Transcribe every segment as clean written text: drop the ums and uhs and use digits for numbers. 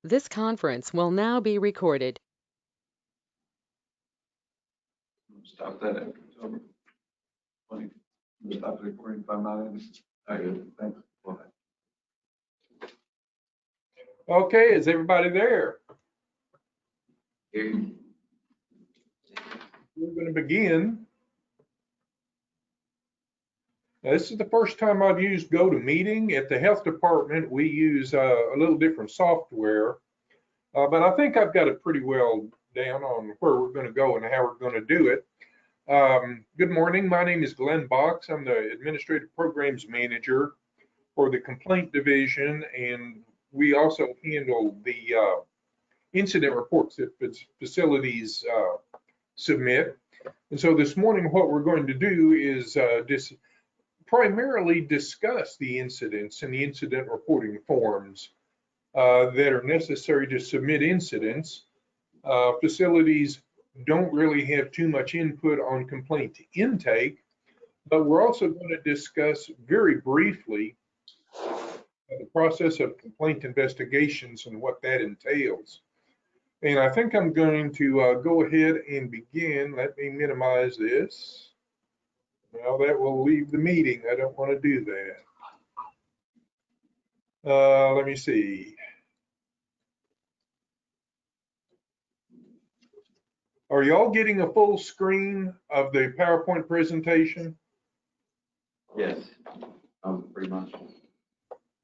This conference will now be recorded. Stop that after October 20. Stop the recording if I'm not in. All right, thanks. Go ahead. Okay, is everybody there? We're going to begin. Now, this is the first time I've used GoToMeeting. At the health department, we use a little different software, but I think I've got it pretty well down on where we're going to go and how we're going to do it. Good morning. My name is Glenn Box. I'm the Administrative Programs Manager for the Complaint Division, and we also handle the incident reports that facilities submit. And so this morning, what we're going to do is primarily discuss the incidents and the incident reporting forms that are necessary to submit incidents. Facilities don't really have too much input on complaint intake, but we're also going to discuss very briefly the process of complaint investigations and what that entails. And I think I'm going to go ahead and begin. Let me minimize this. Well, that will leave the meeting. I don't want to do that. Let me see. Are y'all getting a full screen of the PowerPoint presentation? Yes, pretty much.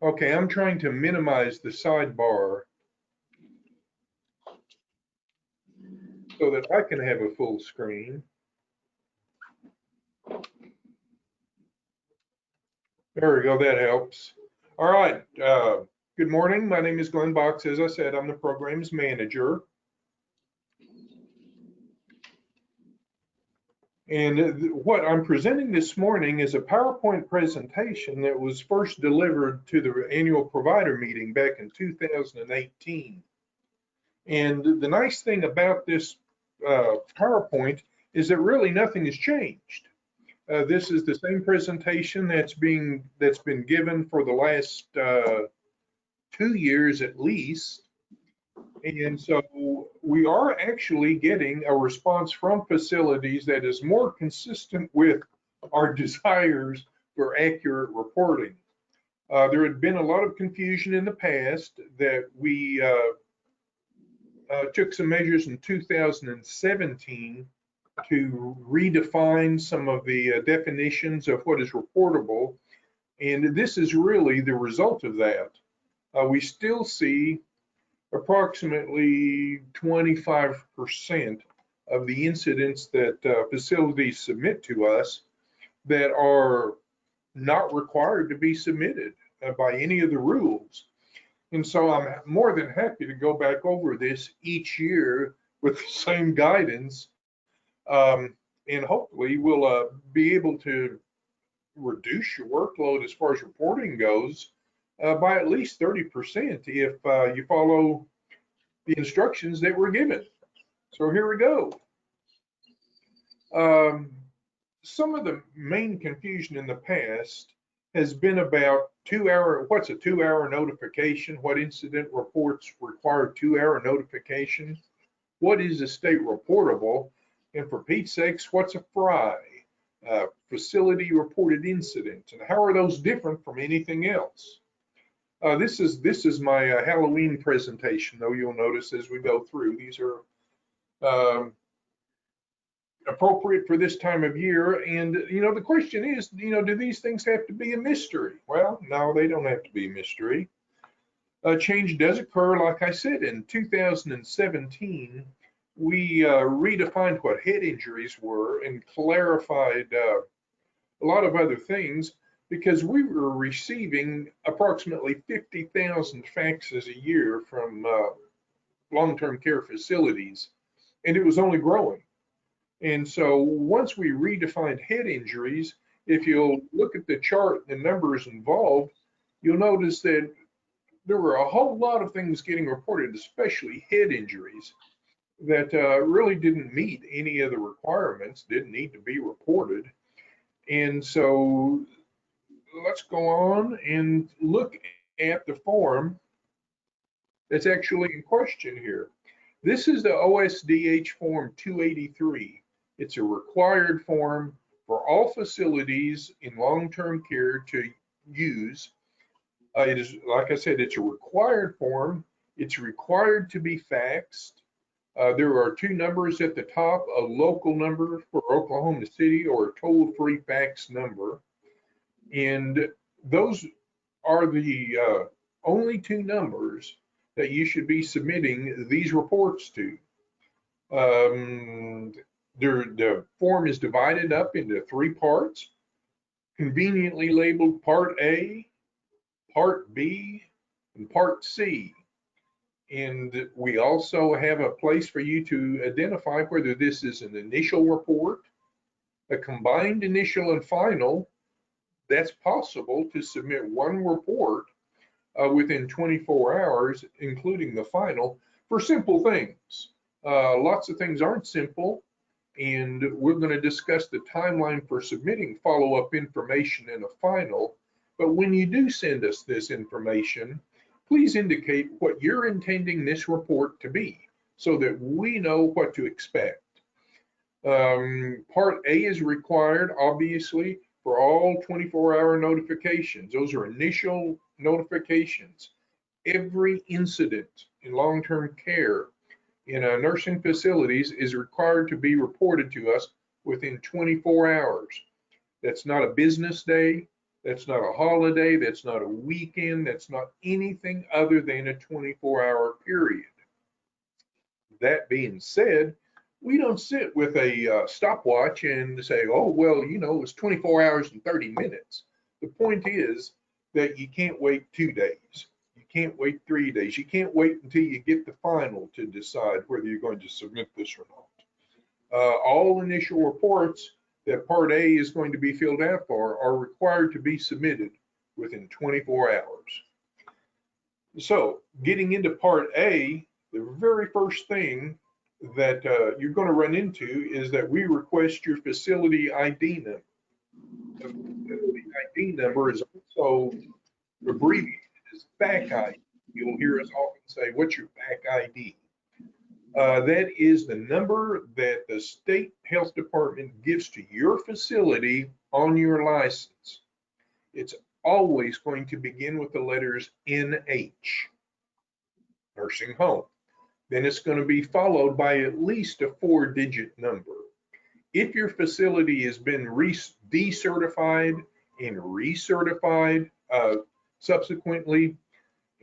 Okay, I'm trying to minimize the sidebar so that I can have a full screen. There we go, that helps. All right, good morning. My name is Glenn Box. As I said, I'm the programs manager. And what I'm presenting this morning is a PowerPoint presentation that was first delivered to the annual provider meeting back in 2018. And the nice thing about this PowerPoint is that really nothing has changed. This is the same presentation that's been given for the last 2 years at least. And so we are actually getting a response from facilities that is more consistent with our desires for accurate reporting. There had been a lot of confusion in the past that we took some measures in 2017 to redefine some of the definitions of what is reportable. And this is really the result of that. We still see approximately 25% of the incidents that facilities submit to us that are not required to be submitted by any of the rules. And so I'm more than happy to go back over this each year with the same guidance. And hopefully we'll be able to reduce your workload as far as reporting goes by at least 30% if you follow the instructions that were given. So here we go. Some of the main confusion in the past has been about what's a 2-hour notification? What incident reports require 2-hour notification? What is a state reportable? And for Pete's sakes, what's a FRI? Facility reported incident, and how are those different from anything else? This is my Halloween presentation, though you'll notice as we go through. These are appropriate for this time of year. And, the question is, do these things have to be a mystery? Well, no, they don't have to be a mystery. Change does occur, like I said, in 2017. We redefined what head injuries were and clarified a lot of other things because we were receiving approximately 50,000 faxes a year from long-term care facilities, and it was only growing. And so once we redefined head injuries, if you'll look at the chart, the numbers involved, you'll notice that there were a whole lot of things getting reported, especially head injuries, that really didn't meet any of the requirements, didn't need to be reported. And so let's go on and look at the form that's actually in question here. This is the OSDH Form 283. It's a required form for all facilities in long-term care to use. It is, like I said, it's a required form. It's required to be faxed. There are two numbers at the top, a local number for Oklahoma City or a toll-free fax number. And those are the only two numbers that you should be submitting these reports to. The form is divided up into three parts, conveniently labeled Part A, Part B, and Part C. And we also have a place for you to identify whether this is an initial report, a combined initial and final. That's possible to submit one report within 24 hours, including the final, for simple things. Lots of things aren't simple, and we're going to discuss the timeline for submitting follow-up information in a final. But when you do send us this information, please indicate what you're intending this report to be so that we know what to expect. Part A is required, obviously, for all 24-hour notifications. Those are initial notifications. Every incident in long-term care in nursing facilities is required to be reported to us within 24 hours. That's not a business day. That's not a holiday. That's not a weekend. That's not anything other than a 24-hour period. That being said, we don't sit with a stopwatch and say, oh, well, you know, it's 24 hours and 30 minutes. The point is that you can't wait 2 days. You can't wait 3 days. You can't wait until you get the final to decide whether you're going to submit this or not. All initial reports that Part A is going to be filled out for are required to be submitted within 24 hours. So getting into Part A, the very first thing that you're going to run into is that we request your facility ID number. The facility ID number is also abbreviated as FAC ID. You'll hear us often say, what's your FAC ID? That is the number that the state health department gives to your facility on your license. It's always going to begin with the letters NH, nursing home. Then it's going to be followed by at least a 4-digit number. If your facility has been decertified and recertified subsequently,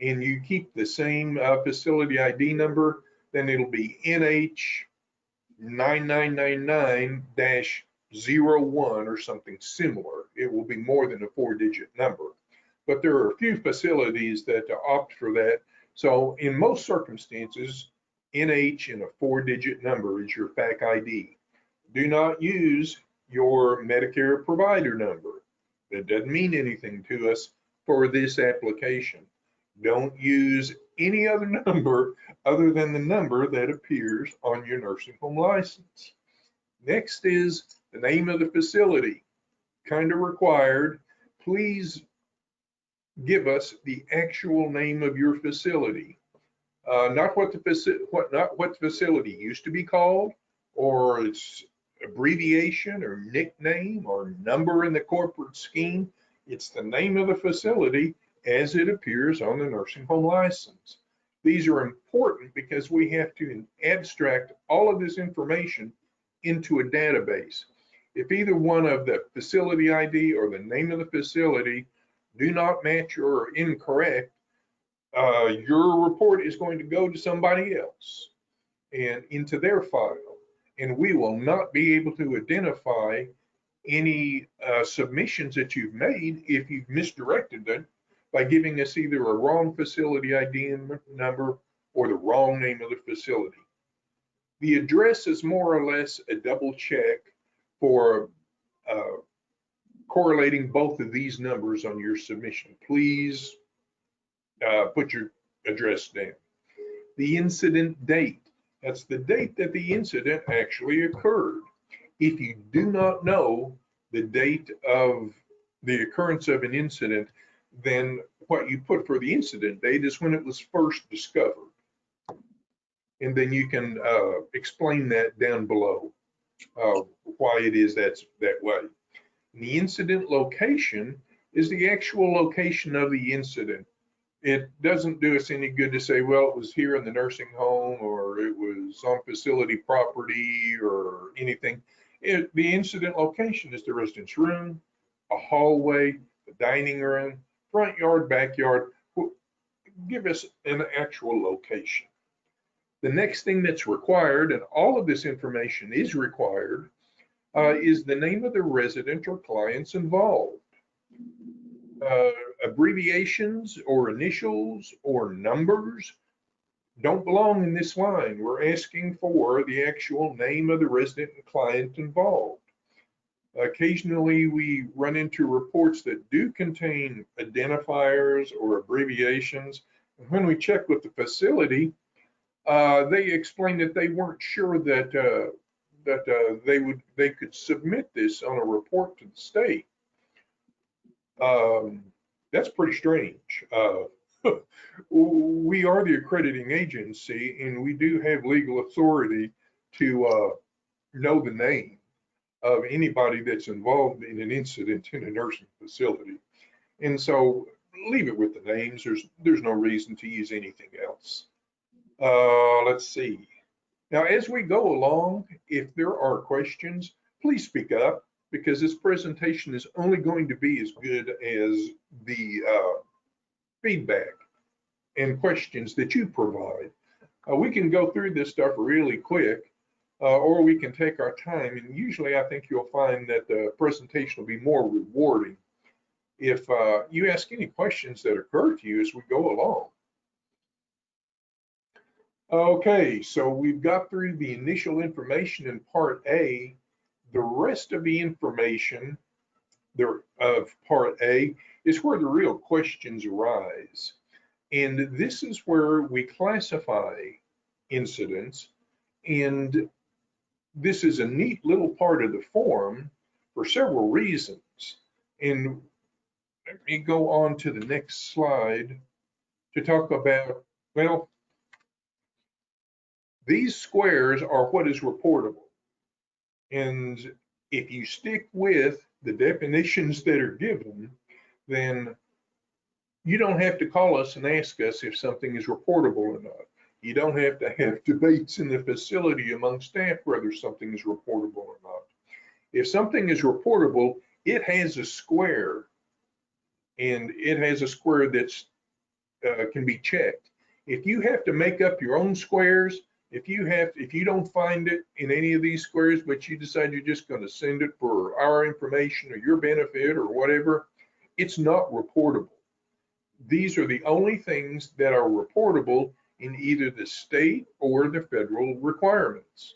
and you keep the same facility ID number, then it'll be NH 9999-01 or something similar. It will be more than a 4-digit number. But there are a few facilities that opt for that. So in most circumstances, NH and a 4-digit number is your FAC ID. Do not use your Medicare provider number. That doesn't mean anything to us for this application. Don't use any other number other than the number that appears on your nursing home license. Next is the name of the facility. Kind of required. Please give us the actual name of your facility. Not what the facility used to be called, or its abbreviation or nickname or number in the corporate scheme. It's the name of the facility as it appears on the nursing home license. These are important because we have to abstract all of this information into a database. If either one of the facility ID or the name of the facility do not match or are incorrect, your report is going to go to somebody else and into their file, and we will not be able to identify any submissions that you've made if you've misdirected them by giving us either a wrong facility ID number or the wrong name of the facility. The address is more or less a double check for correlating both of these numbers on your submission. Please put your address down. The incident date, that's the date that the incident actually occurred. If you do not know the date of the occurrence of an incident, then what you put for the incident date is when it was first discovered. And then you can explain that down below, why it is that way. And the incident location is the actual location of the incident. It doesn't do us any good to say, well, it was here in the nursing home, or it was on facility property, or anything. The incident location is the resident's room, a hallway, the dining room, front yard, backyard. Give us an actual location. The next thing that's required, and all of this information is required, is the name of the resident or clients involved. Abbreviations or initials or numbers don't belong in this line. We're asking for the actual name of the resident and client involved. Occasionally, we run into reports that do contain identifiers or abbreviations. And when we check with the facility, they explained that they weren't sure that they could submit this on a report to the state. That's pretty strange. We are the accrediting agency, and we do have legal authority to know the name of anybody that's involved in an incident in a nursing facility. And so leave it with the names. There's no reason to use anything else. Let's see. Now, as we go along, if there are questions, please speak up, because this presentation is only going to be as good as the feedback and questions that you provide. We can go through this stuff really quick, or we can take our time. And usually I think you'll find that the presentation will be more rewarding if you ask any questions that occur to you as we go along. Okay, so we've got through the initial information in part A. The rest of the information of part A is where the real questions arise. And this is where we classify incidents. And this is a neat little part of the form for several reasons. And let me go on to the next slide to talk about, well, these squares are what is reportable. And if you stick with the definitions that are given, then you don't have to call us and ask us if something is reportable or not. You don't have to have debates in the facility among staff whether something is reportable or not. If something is reportable, it has a square, and it has a square that's can be checked. If you have to make up your own squares, if you don't find it in any of these squares, but you decide you're just going to send it for our information or your benefit or whatever, it's not reportable. These are the only things that are reportable in either the state or the federal requirements.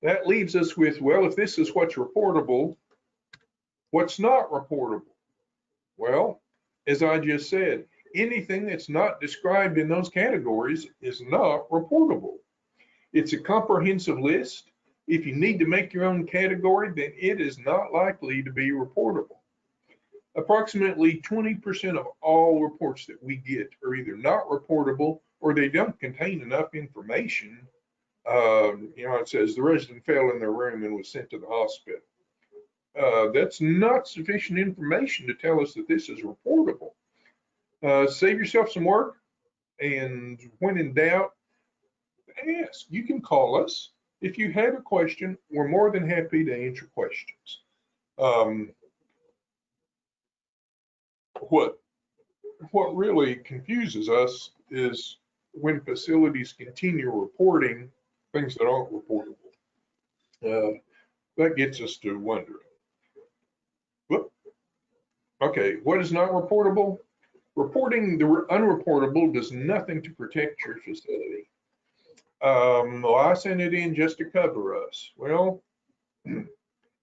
That leaves us with, well, if this is what's reportable, what's not reportable? Well, as I just said, anything that's not described in those categories is not reportable. It's a comprehensive list. If you need to make your own category, then it is not likely to be reportable. Approximately 20% of all reports that we get are either not reportable or they don't contain enough information. It says the resident fell in their room and was sent to the hospital. That's not sufficient information to tell us that this is reportable. Save yourself some work, and when in doubt, ask. You can call us. If you have a question, we're more than happy to answer questions. What really confuses us is when facilities continue reporting things that aren't reportable. That gets us to wondering. Okay, what is not reportable? Reporting the unreportable does nothing to protect your facility. Well, I sent it in just to cover us. Well,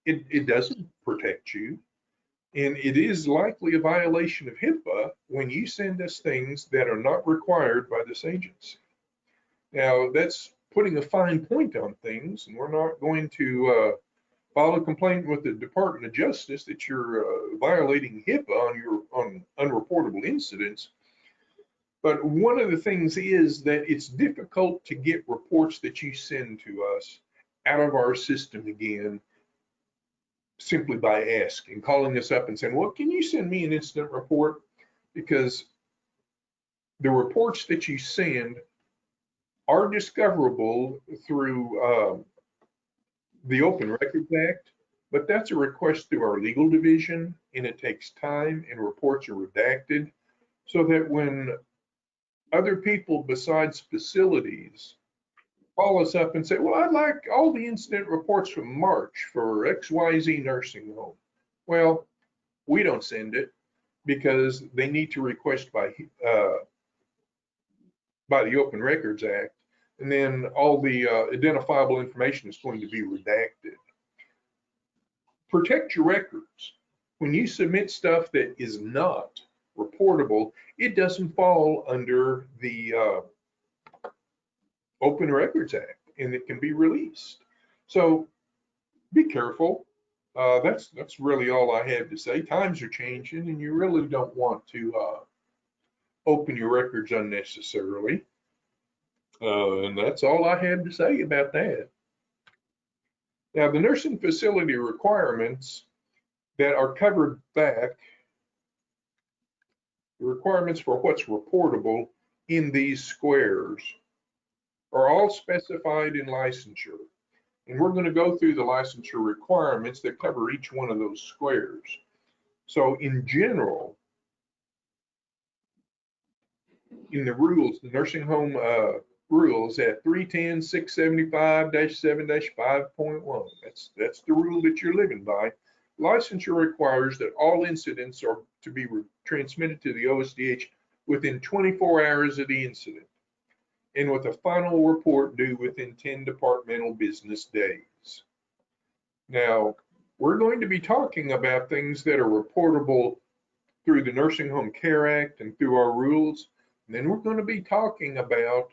it doesn't protect you. And it is likely a violation of HIPAA when you send us things that are not required by this agency. Now, that's putting a fine point on things, and we're not going to file a complaint with the Department of Justice that you're violating HIPAA on unreportable incidents. But one of the things is that it's difficult to get reports that you send to us out of our system again simply by asking, calling us up and saying, well, can you send me an incident report? Because the reports that you send are discoverable through the Open Records Act, but that's a request through our legal division, and it takes time, and reports are redacted, so that when other people besides facilities call us up and say, well, I'd like all the incident reports from March for XYZ nursing home. Well, we don't send it because they need to request by the Open Records Act, and then all the identifiable information is going to be redacted. Protect your records. When you submit stuff that is not reportable, it doesn't fall under the Open Records Act, and it can be released. So be careful. That's really all I have to say. Times are changing, and you really don't want to open your records unnecessarily. And that's all I had to say about that. Now, the nursing facility requirements that are covered back, the requirements for what's reportable in these squares are all specified in licensure. And we're going to go through the licensure requirements that cover each one of those squares. So in general, in the rules, the nursing home rules at 310-675-7-5.1, that's the rule that you're living by. Licensure requires that all incidents are to be transmitted to the OSDH within 24 hours of the incident, and with a final report due within 10 departmental business days. Now, we're going to be talking about things that are reportable through the Nursing Home Care Act and through our rules. And then we're going to be talking about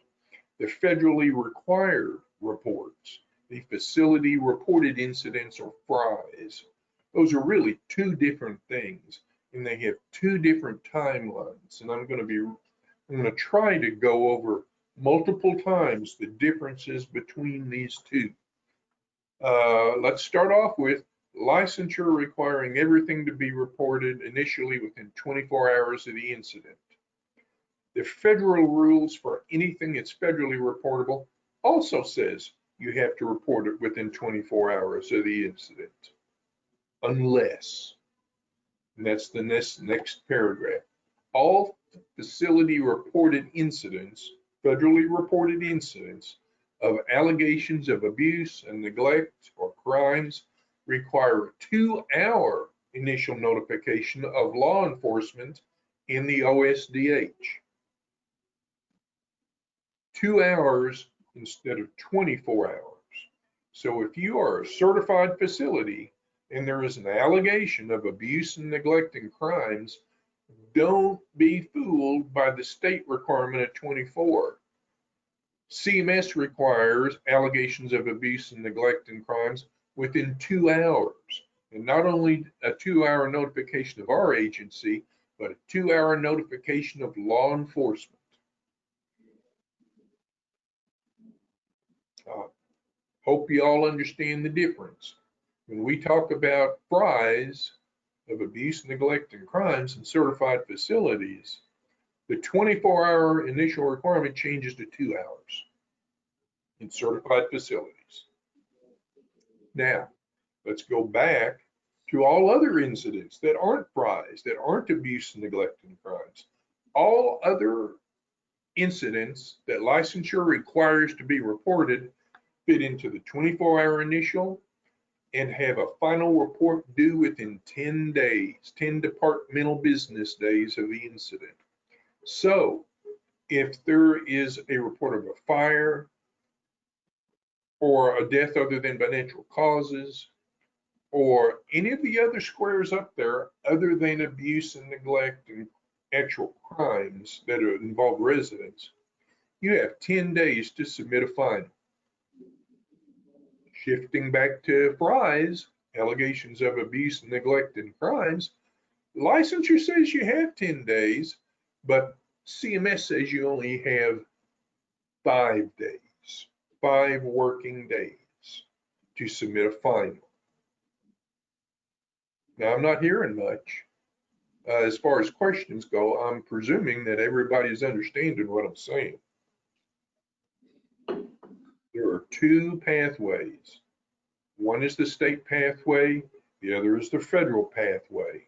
the federally required reports, the facility reported incidents, or FRIs. Those are really two different things, and they have two different timelines. And I'm going to try to go over multiple times the differences between these two. Let's start off with licensure requiring everything to be reported initially within 24 hours of the incident. The federal rules for anything that's federally reportable also says you have to report it within 24 hours of the incident, unless, and that's the next paragraph, all facility reported incidents, federally reported incidents of allegations of abuse and neglect or crimes require a 2-hour initial notification of law enforcement in the OSDH. 2 hours instead of 24 hours. So if you are a certified facility and there is an allegation of abuse and neglect and crimes, don't be fooled by the state requirement of 24. CMS requires allegations of abuse and neglect and crimes within 2 hours. And not only a 2-hour notification of our agency, but a 2-hour notification of law enforcement. Hope you all understand the difference. When we talk about FRIs of abuse, neglect, and crimes in certified facilities, the 24-hour initial requirement changes to 2 hours in certified facilities. Now, let's go back to all other incidents that aren't FRIs, that aren't abuse, neglect, and crimes. All other incidents that licensure requires to be reported fit into the 24-hour initial and have a final report due within 10 days, 10 departmental business days of the incident. So if there is a report of a fire or a death other than by natural causes, or any of the other squares up there other than abuse and neglect and actual crimes that involve residents, you have 10 days to submit a final. Shifting back to FRIs, allegations of abuse, neglect, and crimes, the licensure says you have 10 days, but CMS says you only have 5 days, 5 working days to submit a final. Now, I'm not hearing much. As far as questions go, I'm presuming that everybody's understanding what I'm saying. There are 2 pathways. One is the state pathway, the other is the federal pathway.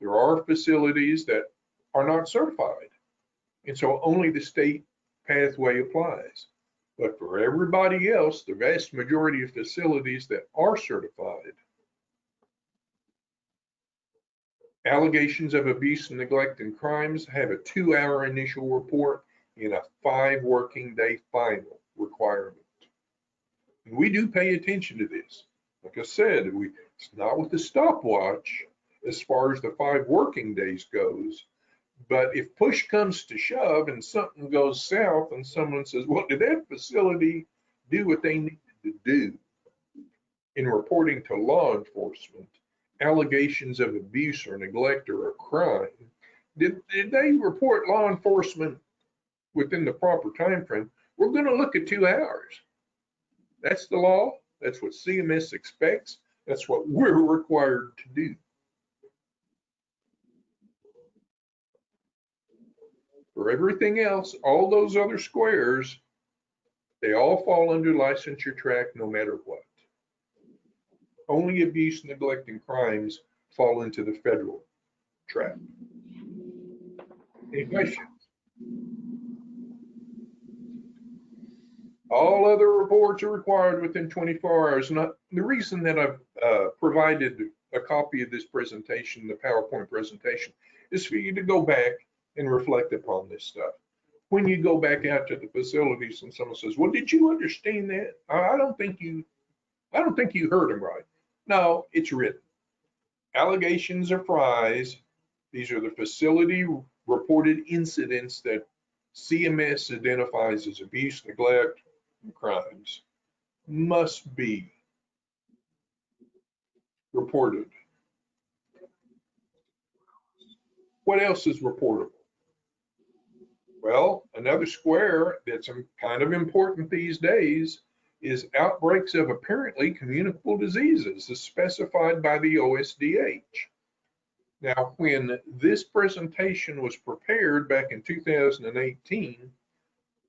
There are facilities that are not certified, and so only the state pathway applies. But for everybody else, the vast majority of facilities that are certified, allegations of abuse and neglect and crimes have a 2-hour initial report and a 5 working day final requirement. And we do pay attention to this. Like I said, it's not with the stopwatch as far as the 5 working days goes, but if push comes to shove and something goes south and someone says, well, did that facility do what they needed to do in reporting to law enforcement allegations of abuse or neglect or a crime? Did they report law enforcement within the proper time frame? We're going to look at 2 hours. That's the law. That's what CMS expects. That's what we're required to do. For everything else, all those other squares, they all fall under licensure track no matter what. Only abuse, neglect, and crimes fall into the federal track. Any questions? All other reports are required within 24 hours. Not the reason that I've provided a copy of this presentation, the PowerPoint presentation, is for you to go back and reflect upon this stuff. When you go back out to the facilities and someone says, well, did you understand that? I don't think you heard them right. No, it's written. Allegations of fries. These are the facility reported incidents that CMS identifies as abuse, neglect, and crimes must be reported. What else is reportable? Well, another square that's kind of important these days is outbreaks of apparently communicable diseases as specified by the OSDH. Now, when this presentation was prepared back in 2018,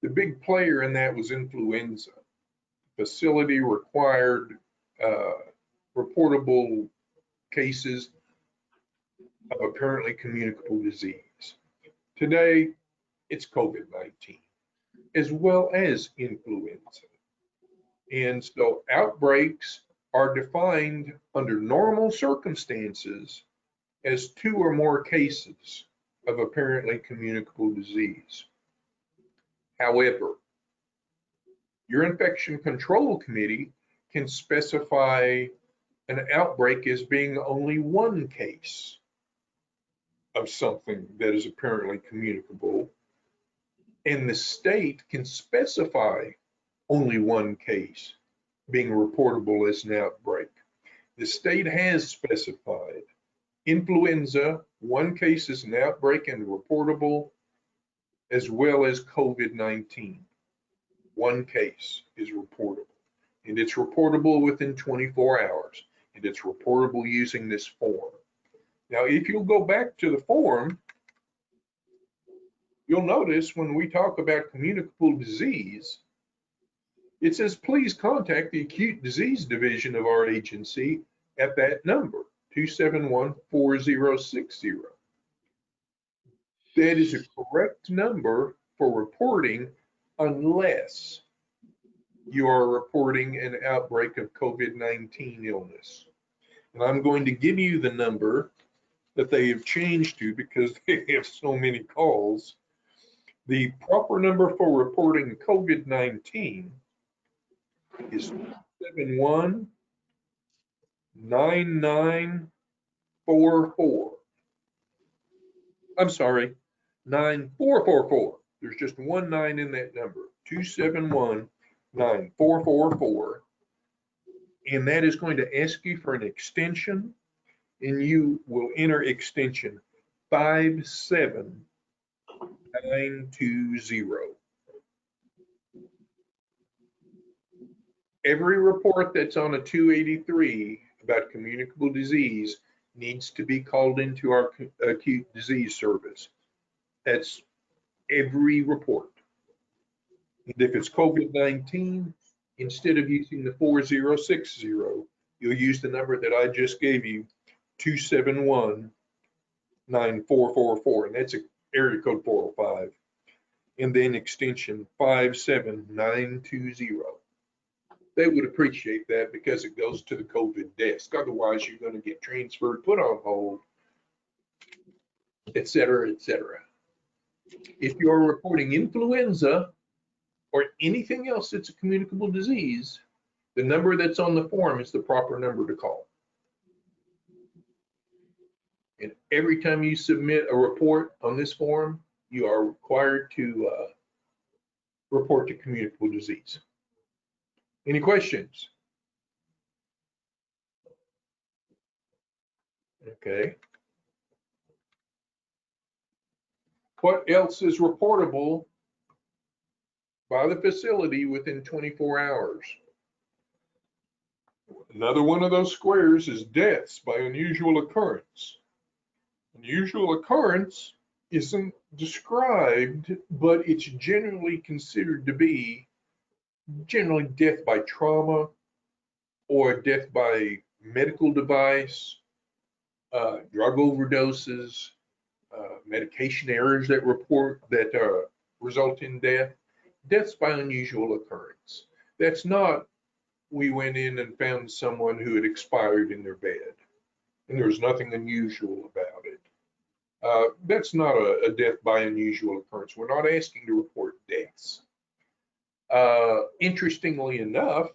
the big player in that was influenza. Facility required reportable cases of apparently communicable disease. Today, it's COVID-19, as well as influenza. And so outbreaks are defined under normal circumstances as 2 or more cases of apparently communicable disease. However, your infection control committee can specify an outbreak as being only 1 case of something that is apparently communicable, and the state can specify only 1 case being reportable as an outbreak. The state has specified influenza, 1 case is an outbreak and reportable, as well as COVID-19. 1 case is reportable, and it's reportable within 24 hours, and it's reportable using this form. Now, if you'll go back to the form, you'll notice when we talk about communicable disease, it says, please contact the acute disease division of our agency at that number, 271-4060. That is a correct number for reporting unless you are reporting an outbreak of COVID-19 illness. And I'm going to give you the number that they have changed to because they have so many calls. The proper number for reporting COVID-19 is 271-9944. I'm sorry, 9444. There's just 1 9 in that number, 271-9444. and that is going to ask you for an extension, and you will enter extension 57920. Every report that's on a 283 about communicable disease needs to be called into our acute disease service. That's every report. And if it's COVID-19, instead of using the 4060, you'll use the number that I just gave you, 271-9444, and that's area code 405, and then extension 57920. They would appreciate that because it goes to the COVID desk. Otherwise, you're going to get transferred, put on hold, et cetera, et cetera. If you're reporting influenza or anything else that's a communicable disease, the number that's on the form is the proper number to call. And every time you submit a report on this form, you are required to report to communicable disease. Any questions? Okay. What else is reportable by the facility within 24 hours? Another one of those squares is deaths by unusual occurrence. Unusual occurrence isn't described, but it's generally considered to be generally death by trauma or death by medical device, drug overdoses, medication errors that result in death. Deaths by unusual occurrence. That's not, we went in and found someone who had expired in their bed and there was nothing unusual about it. That's not a death by unusual occurrence. We're not asking to report deaths. Interestingly enough,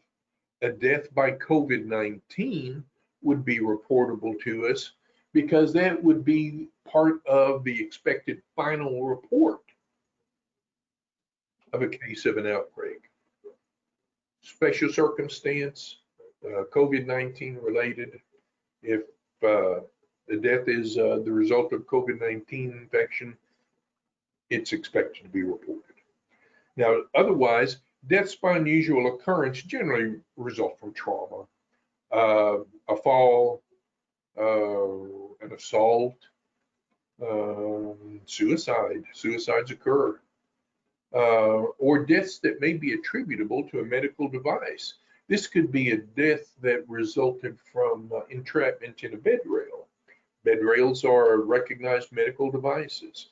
a death by COVID-19 would be reportable to us because that would be part of the expected final report of a case of an outbreak. Special circumstance, COVID-19 related. If the death is the result of COVID-19 infection, it's expected to be reported. Now, otherwise, deaths by unusual occurrence generally result from trauma, a fall, an assault, suicide. Suicides occur. Or deaths that may be attributable to a medical device. This could be a death that resulted from entrapment in a bed rail. Bed rails are recognized medical devices.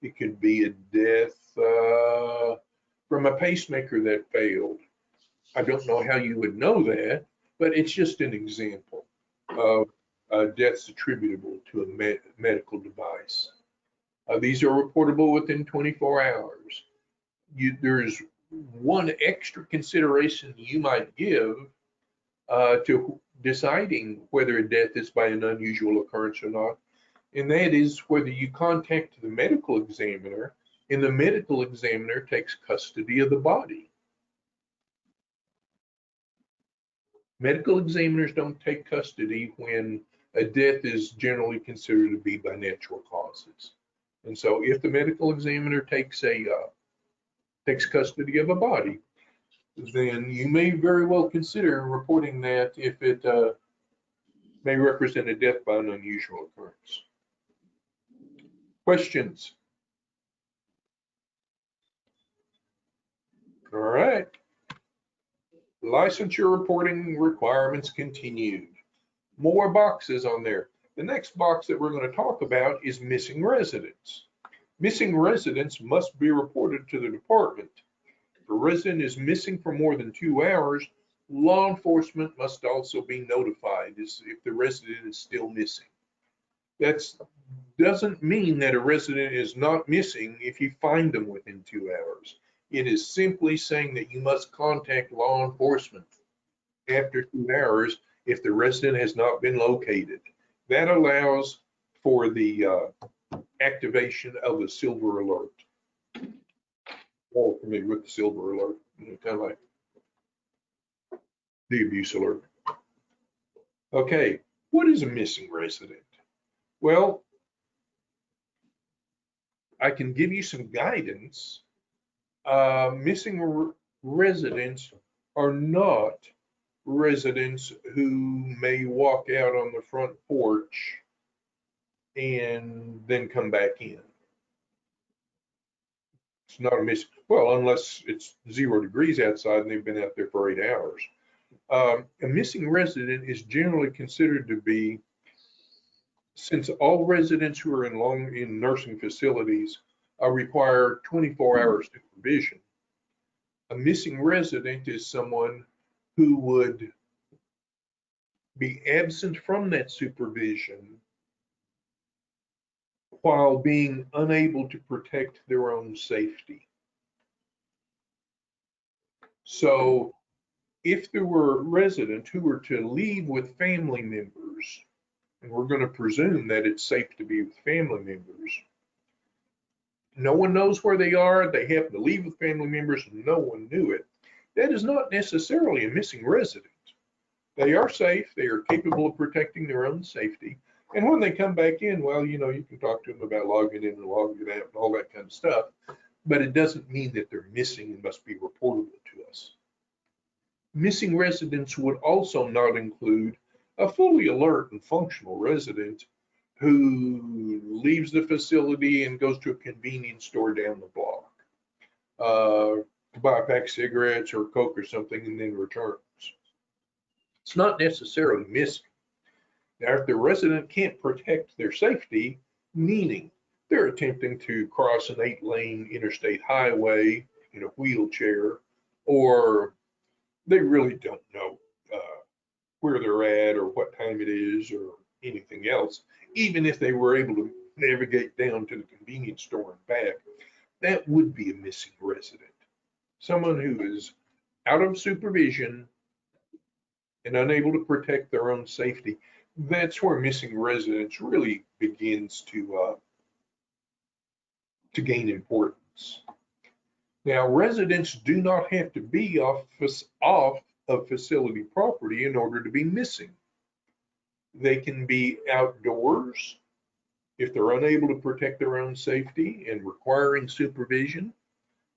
It could be a death from a pacemaker that failed. I don't know how you would know that, but it's just an example of deaths attributable to a medical device. These are reportable within 24 hours. There's one extra consideration you might give to deciding whether a death is by an unusual occurrence or not, and that is whether you contact the medical examiner and the medical examiner takes custody of the body. Medical examiners don't take custody when a death is generally considered to be by natural causes. And so if the medical examiner takes custody of a body, then you may very well consider reporting that if it may represent a death by an unusual occurrence. Questions? All right. Licensure reporting requirements continued. More boxes on there. The next box that we're going to talk about is missing residents. Missing residents must be reported to the department. If a resident is missing for more than 2 hours, law enforcement must also be notified if the resident is still missing. That doesn't mean that a resident is not missing if you find them within 2 hours. It is simply saying that you must contact law enforcement after 2 hours if the resident has not been located. That allows for the activation of a silver alert. All familiar with the silver alert, kind of like the abuse alert. Okay, what is a missing resident? Well, I can give you some guidance. Missing residents are not residents who may walk out on the front porch and then come back in. It's not a miss, well, unless it's 0 degrees outside and they've been out there for 8 hours. A missing resident is generally considered to be, since all residents who are in nursing facilities require 24-hour supervision. A missing resident is someone who would be absent from that supervision while being unable to protect their own safety. So if there were residents who were to leave with family members, and we're going to presume that it's safe to be with family members, no one knows where they are, they happen to leave with family members, and no one knew it, that is not necessarily a missing resident. They are safe, they are capable of protecting their own safety, and when they come back in, well, you can talk to them about logging in and logging out and all that kind of stuff, but it doesn't mean that they're missing and must be reportable to us. Missing residents would also not include a fully alert and functional resident who leaves the facility and goes to a convenience store down the block to buy a pack of cigarettes or Coke or something and then returns. It's not necessarily missing. Now, if the resident can't protect their safety, meaning they're attempting to cross an 8-lane interstate highway in a wheelchair, or they really don't know where they're at or what time it is or anything else, even if they were able to navigate down to the convenience store and back, that would be a missing resident. Someone who is out of supervision and unable to protect their own safety. That's where missing residents really begins to gain importance. Now, residents do not have to be off of facility property in order to be missing. They can be outdoors if they're unable to protect their own safety and requiring supervision.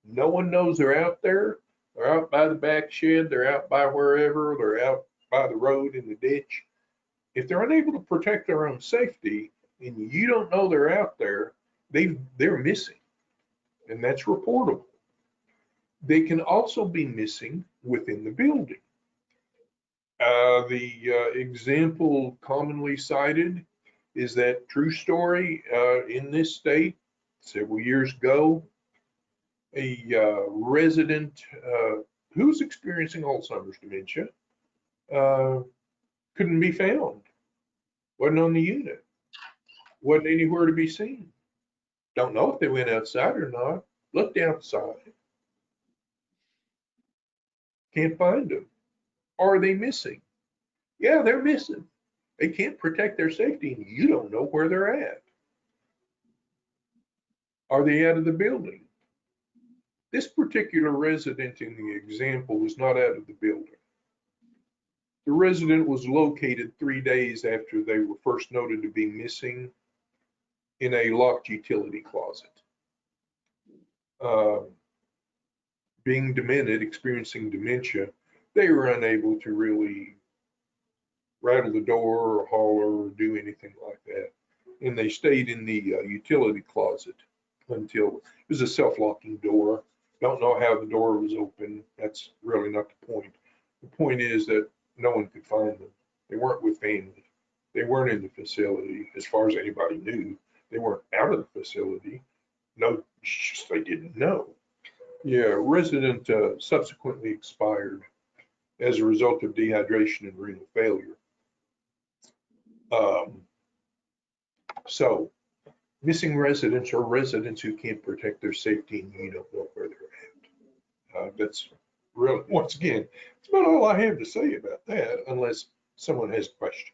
No one knows they're out there. They're out by the back shed, they're out by wherever, they're out by the road in the ditch. If they're unable to protect their own safety and you don't know they're out there, they're missing, and that's reportable. They can also be missing within the building. The example commonly cited is that true story in this state several years ago. A resident who was experiencing Alzheimer's dementia couldn't be found, wasn't on the unit, wasn't anywhere to be seen. Don't know if they went outside or not. Looked outside. Can't find them. Are they missing? Yeah, they're missing. They can't protect their safety and you don't know where they're at. Are they out of the building? This particular resident in the example was not out of the building. The resident was located 3 days after they were first noted to be missing in a locked utility closet. Being demented, experiencing dementia, they were unable to really rattle the door or holler or do anything like that. And they stayed in the utility closet until it was a self-locking door. Don't know how the door was open. That's really not the point. The point is that no one could find them. They weren't with family. They weren't in the facility as far as anybody knew. They weren't out of the facility. No, just they didn't know. Yeah, resident subsequently expired as a result of dehydration and renal failure. So missing residents are residents who can't protect their safety and you don't know where they're at. That's really, once again, it's about all I have to say about that, unless someone has a question.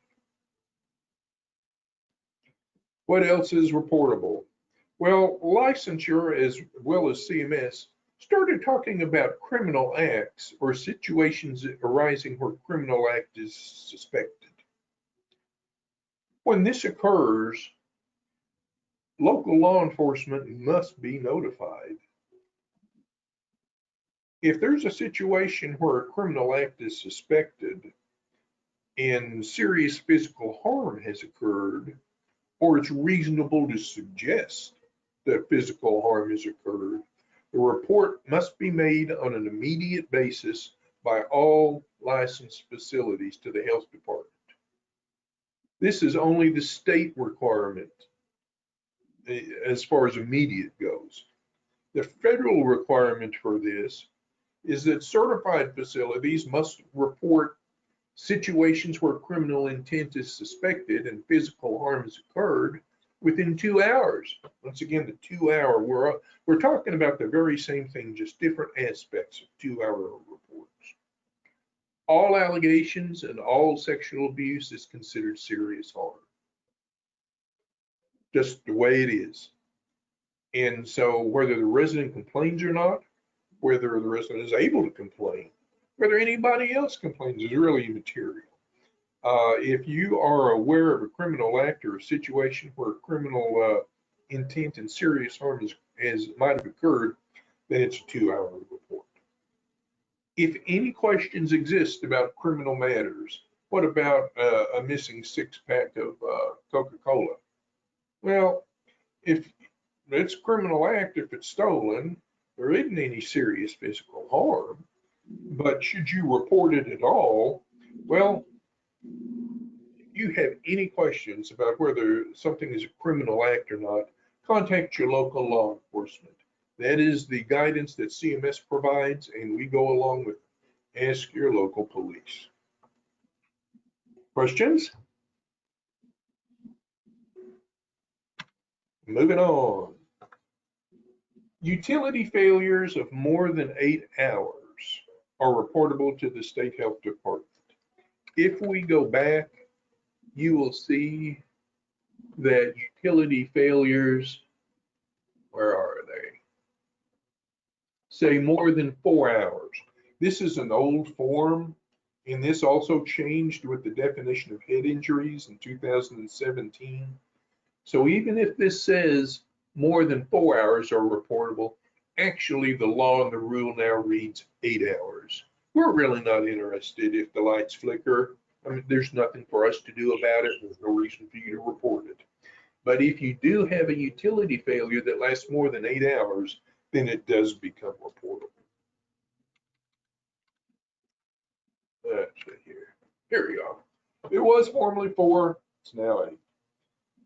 What else is reportable? Well, licensure as well as CMS started talking about criminal acts or situations arising where criminal act is suspected. When this occurs, local law enforcement must be notified. If there's a situation where a criminal act is suspected and serious physical harm has occurred, or it's reasonable to suggest that physical harm has occurred, the report must be made on an immediate basis by all licensed facilities to the health department. This is only the state requirement as far as immediate goes. The federal requirement for this is that certified facilities must report situations where criminal intent is suspected and physical harm has occurred within 2 hours. Once again, the 2 hour, we're talking about the very same thing, just different aspects of 2 hour reports. All allegations and all sexual abuse is considered serious harm. Just the way it is. And so whether the resident complains or not, whether the resident is able to complain, whether anybody else complains is really immaterial. If you are aware of a criminal act or a situation where criminal intent and serious harm might have occurred, then it's a 2 hour report. If any questions exist about criminal matters, what about a missing 6-pack of Coca-Cola? Well, if it's a criminal act, if it's stolen, there isn't any serious physical harm. But should you report it at all? Well, if you have any questions about whether something is a criminal act or not, contact your local law enforcement. That is the guidance that CMS provides, and we go along with ask your local police. Questions? Moving on. Utility failures of more than 8 hours are reportable to the state health department. If we go back, you will see that utility failures, where are they? Say more than 4 hours. This is an old form, and this also changed with the definition of head injuries in 2017. So even if this says more than 4 hours are reportable, actually the law and the rule now reads 8 hours. We're really not interested if the lights flicker. I mean, there's nothing for us to do about it. There's no reason for you to report it. But if you do have a utility failure that lasts more than 8 hours, then it does become reportable. Let's see here. Here we go. It was formerly 4, it's now 8.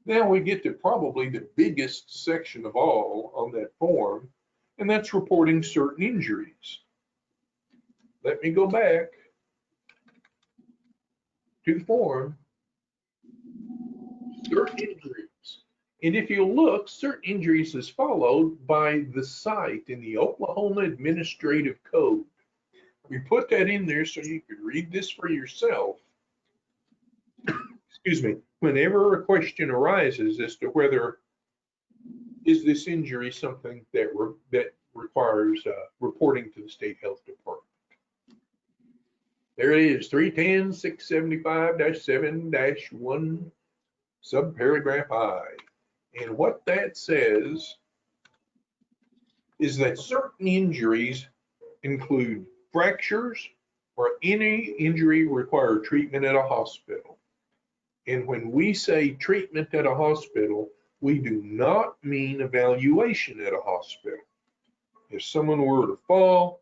Now we get to probably the biggest section of all on that form, and that's reporting certain injuries. Let me go back to the form. Certain injuries. And if you look, certain injuries is followed by the site in the Oklahoma Administrative Code. We put that in there so you could read this for yourself. Excuse me. Whenever a question arises as to whether is this injury something that requires reporting to the state health department. There it is, 310-675-7-1, subparagraph I. And what that says is that certain injuries include fractures or any injury require treatment at a hospital. And when we say treatment at a hospital, we do not mean evaluation at a hospital. If someone were to fall,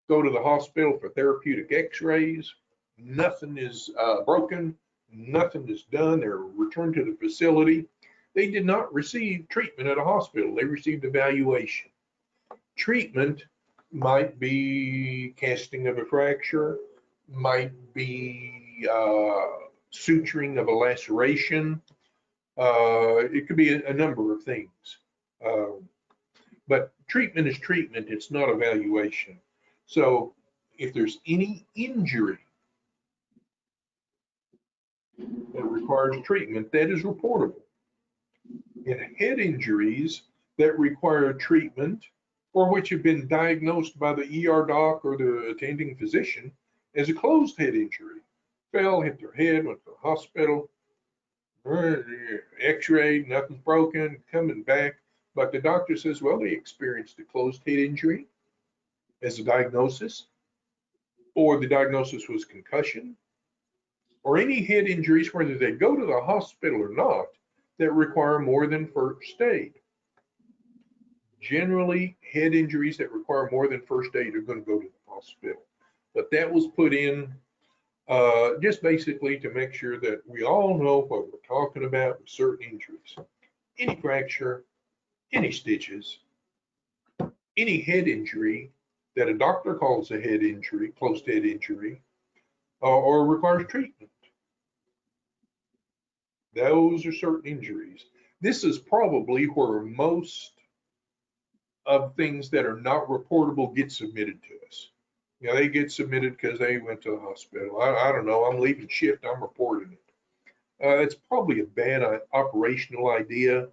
go to the hospital for therapeutic x-rays, nothing is broken, nothing is done, they're returned to the facility. They did not receive treatment at a hospital, they received evaluation. Treatment might be casting of a fracture, might be suturing of a laceration. It could be a number of things. But treatment is treatment, it's not evaluation. So if there's any injury that requires treatment, that is reportable. And head injuries that require treatment or which have been diagnosed by the ER doc or the attending physician as a closed head injury, fell, hit their head, went to the hospital, X-ray, nothing's broken, coming back. But the doctor says, well, they experienced a closed head injury as a diagnosis, or the diagnosis was concussion, or any head injuries, whether they go to the hospital or not, that require more than first aid. Generally, head injuries that require more than first aid are going to go to the hospital. But that was put in just basically to make sure that we all know what we're talking about with certain injuries. Any fracture, any stitches, any head injury that a doctor calls a head injury, closed head injury, or requires treatment. Those are certain injuries. This is probably where most of things that are not reportable get submitted to us. You know, they get submitted because they went to the hospital. I don't know, I'm leaving shift, I'm reporting it. It's probably a bad operational idea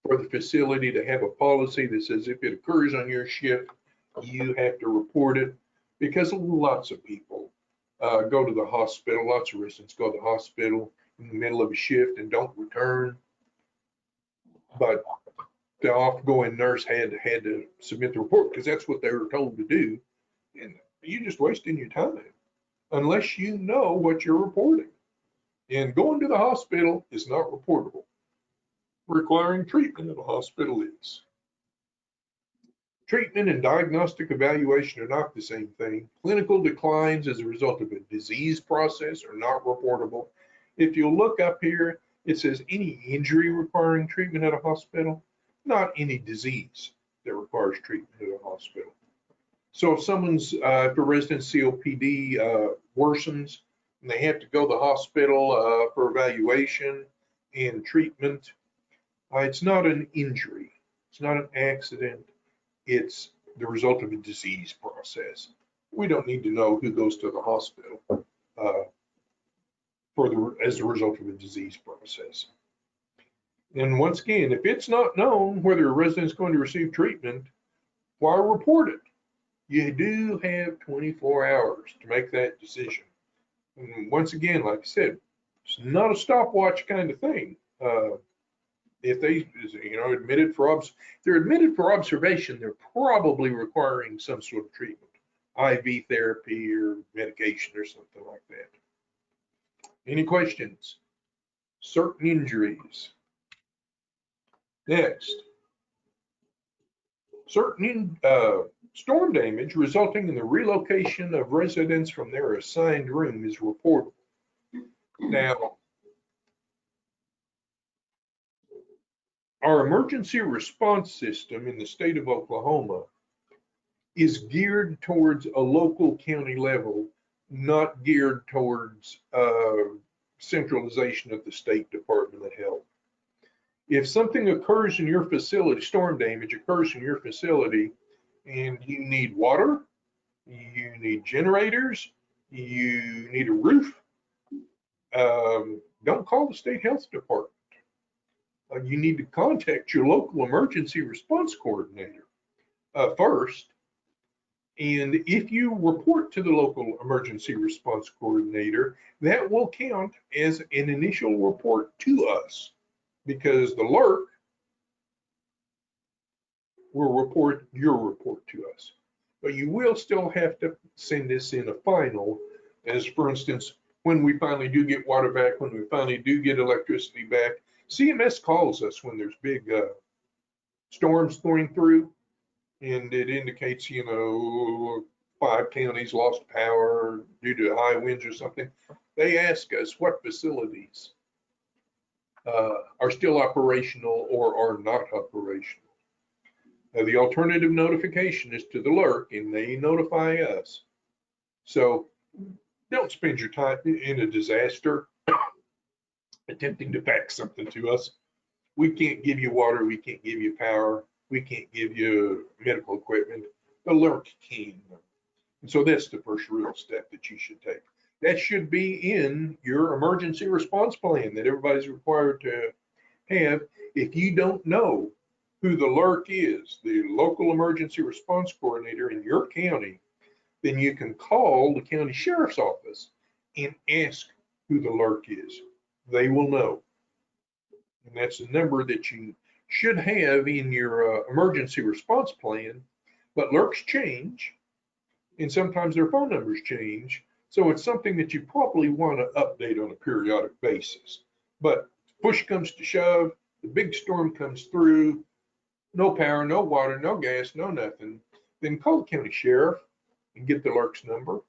for the facility to have a policy that says if it occurs on your shift, you have to report it, because lots of people go to the hospital, lots of residents go to the hospital in the middle of a shift and don't return. But the off-going nurse had to submit the report because that's what they were told to do. And you're just wasting your time unless you know what you're reporting. And going to the hospital is not reportable. Requiring treatment in the hospital is. Treatment and diagnostic evaluation are not the same thing. Clinical declines as a result of a disease process are not reportable. If you look up here, it says any injury requiring treatment at a hospital, not any disease that requires treatment at a hospital. So if if a resident's COPD worsens and they have to go to the hospital for evaluation and treatment, it's not an injury. It's not an accident. It's the result of a disease process. We don't need to know who goes to the hospital as a result of a disease process. And once again, if it's not known whether a resident is going to receive treatment, why report it? You do have 24 hours to make that decision. And once again, like I said, it's not a stopwatch kind of thing. If they, admitted for they're admitted for observation, they're probably requiring some sort of treatment, IV therapy or medication or something like that. Any questions? Certain injuries. Next, certain storm damage resulting in the relocation of residents from their assigned room is reportable. Now, our emergency response system in the state of Oklahoma is geared towards a local county level, not geared towards centralization of the State Department of Health. If something occurs in your facility, storm damage occurs in your facility, and you need water, you need generators, you need a roof, don't call the state health department. You need to contact your local emergency response coordinator first. And if you report to the local emergency response coordinator, that will count as an initial report to us, because the LERC will report your report to us. But you will still have to send this in a final, as for instance, when we finally do get water back, when we finally do get electricity back. CMS calls us when there's big storms going through, and it indicates, 5 counties lost power due to high winds or something. They ask us what facilities are still operational or are not operational. The alternative notification is to the LERC, and they notify us. So don't spend your time in a disaster attempting to fax something to us. We can't give you water, we can't give you power, we can't give you medical equipment. The LERC can. And so that's the first real step that you should take. That should be in your emergency response plan that everybody's required to have. If you don't know who the LERC is, the local emergency response coordinator in your county, then you can call the county sheriff's office and ask who the LERC is. they will know. And that's the number that you should have in your emergency response plan. But alerts change, and sometimes their phone numbers change. So it's something that you probably want to update on a periodic basis. But push comes to shove, the big storm comes through, no power, no water, no gas, no nothing, then call the county sheriff and get the alerts number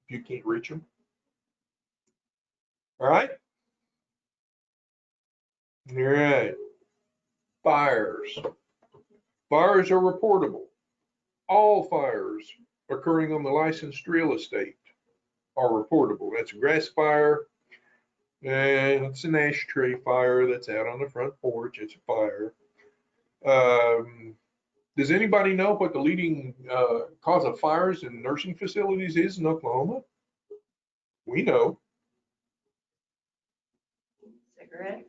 if you can't reach them. All right? All right. Fires. Fires are reportable. All fires occurring on the licensed real estate are reportable. That's a grass fire, and it's an ashtray fire that's out on the front porch. It's a fire. Does anybody know what the leading cause of fires in nursing facilities is in Oklahoma? We know. Cigarette.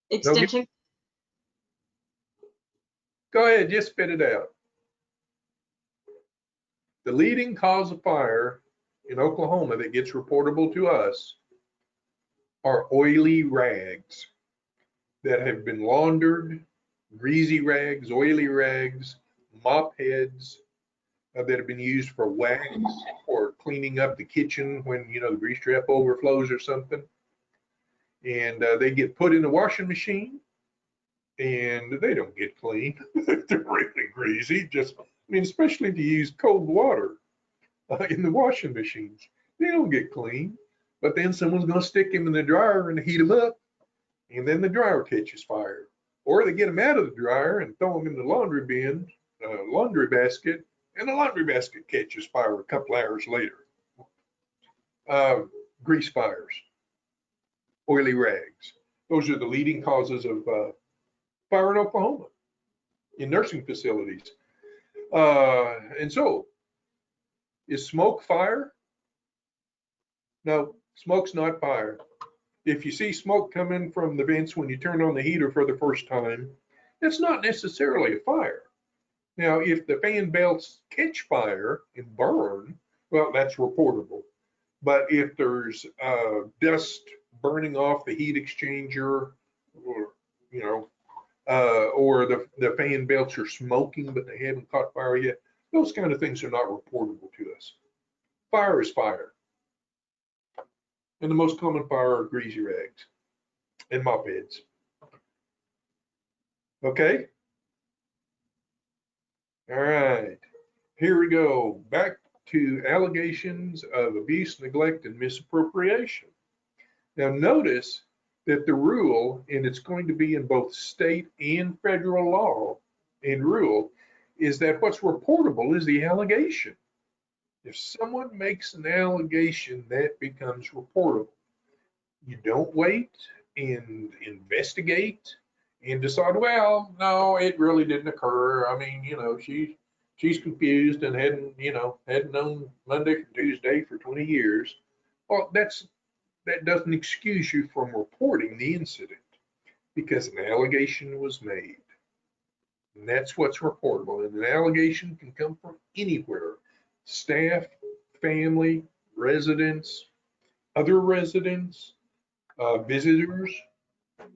Extension. Go ahead, just spit it out. The leading cause of fire in Oklahoma that gets reportable to us are oily rags that have been laundered, greasy rags, oily rags, mop heads that have been used for wax or cleaning up the kitchen when, you know, the grease trap overflows or something. And they get put in the washing machine and they don't get clean. They're really greasy. Just, I mean, especially if you use cold water in the washing machines, they don't get clean. But then someone's going to stick them in the dryer and heat them up, and then the dryer catches fire. Or they get them out of the dryer and throw them in the laundry bin, laundry basket, and the laundry basket catches fire a couple hours later. Grease fires, oily rags. Those are the leading causes of fire in Oklahoma in nursing facilities. And so, is smoke fire? No, smoke's not fire. If you see smoke coming from the vents when you turn on the heater for the first time, it's not necessarily a fire. Now, if the fan belts catch fire and burn, well, that's reportable. But if there's dust burning off the heat exchanger, or, you know, or the fan belts are smoking, but they haven't caught fire yet, those kind of things are not reportable to us. Fire is fire. And the most common fire are greasy rags and mop heads. Okay? All right. Here we go. Back to allegations of abuse, neglect, and misappropriation. Now notice that the rule, and it's going to be in both state and federal law and rule, is that what's reportable is the allegation. If someone makes an allegation, that becomes reportable. You don't wait and investigate and decide, well, no, it really didn't occur. I mean, you know, she's confused and hadn't known Monday from Tuesday for 20 years. Well, that doesn't excuse you from reporting the incident because an allegation was made. And that's what's reportable. And an allegation can come from anywhere. Staff, family, residents, other residents, visitors.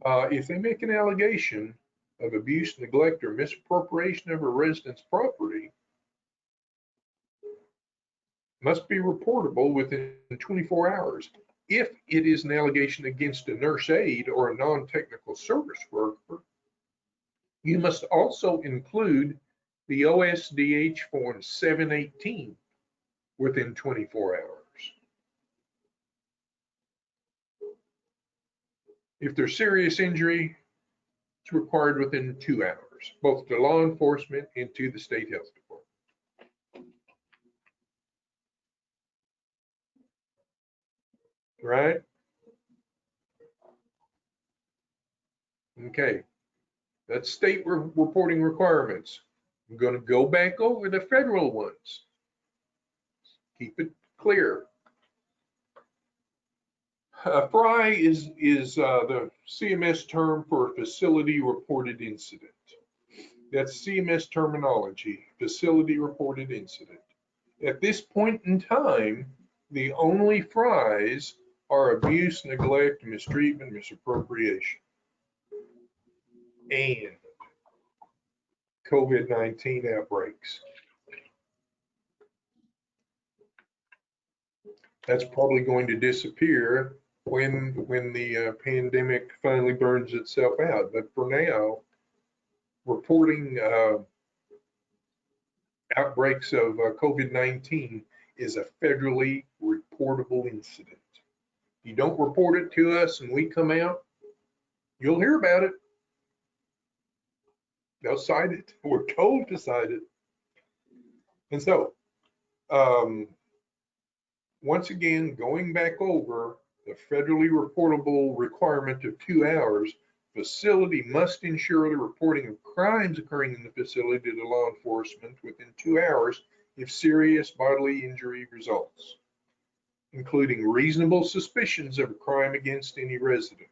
If they make an allegation of abuse, neglect, or misappropriation of a resident's property, must be reportable within 24 hours. If it is an allegation against a nurse aide or a non-technical service worker, you must also include the OSDH form 718 within 24 hours. If there's serious injury, it's required within 2 hours, both to law enforcement and to the state health department. Right? Okay, that's state reporting requirements. I'm going to go back over the federal ones. Keep it clear. FRI is the CMS term for a facility reported incident. That's CMS terminology, facility reported incident. At this point in time, the only FRIs are abuse, neglect, mistreatment, misappropriation, and COVID-19 outbreaks. That's probably going to disappear when the pandemic finally burns itself out. But for now, reporting outbreaks of COVID-19 is a federally reportable incident. If you don't report it to us and we come out, you'll hear about it. They'll cite it. We're told to cite it. And so, once again, going back over the federally reportable requirement of 2 hours, facility must ensure the reporting of crimes occurring in the facility to law enforcement within 2 hours if serious bodily injury results, including reasonable suspicions of a crime against any resident.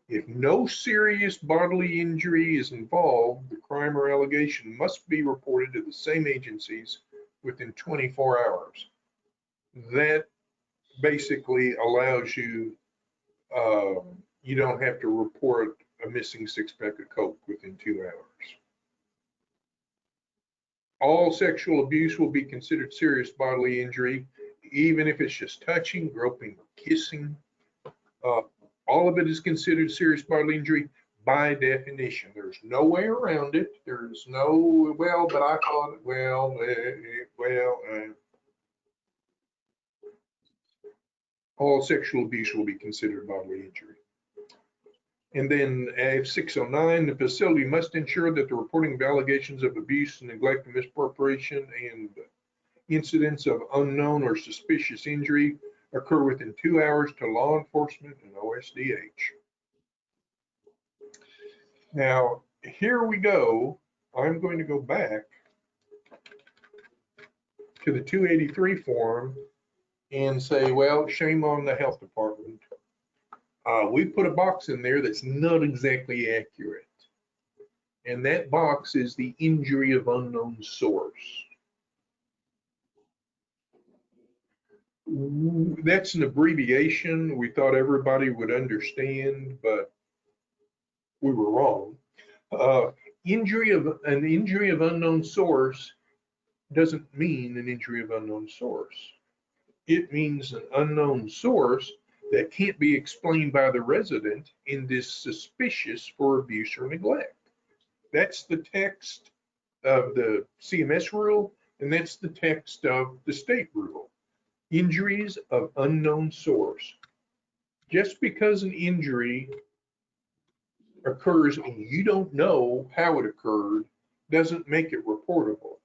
If no serious bodily injury is involved, the crime or allegation must be reported to the same agencies within 24 hours. That basically allows you, you don't have to report a missing 6-pack of Coke within 2 hours. All sexual abuse will be considered serious bodily injury, even if it's just touching, groping, kissing. All of it is considered serious bodily injury by definition. There's no way around it. There's no, well, but I call it, all sexual abuse will be considered bodily injury. And then F609, the facility must ensure that the reporting of allegations of abuse, neglect, and misappropriation and incidents of unknown or suspicious injury occur within 2 hours to law enforcement and OSDH. Now, here we go. I'm going to go back to the 283 form and say, well, shame on the health department. We put a box in there that's not exactly accurate. And that box is the injury of unknown source. That's an abbreviation we thought everybody would understand, but we were wrong. An injury of unknown source doesn't mean an injury of unknown source. It means an unknown source that can't be explained by the resident and is suspicious for abuse or neglect. That's the text of the CMS rule, and that's the text of the state rule. Injuries of unknown source. Just because an injury occurs and you don't know how it occurred doesn't make it reportable.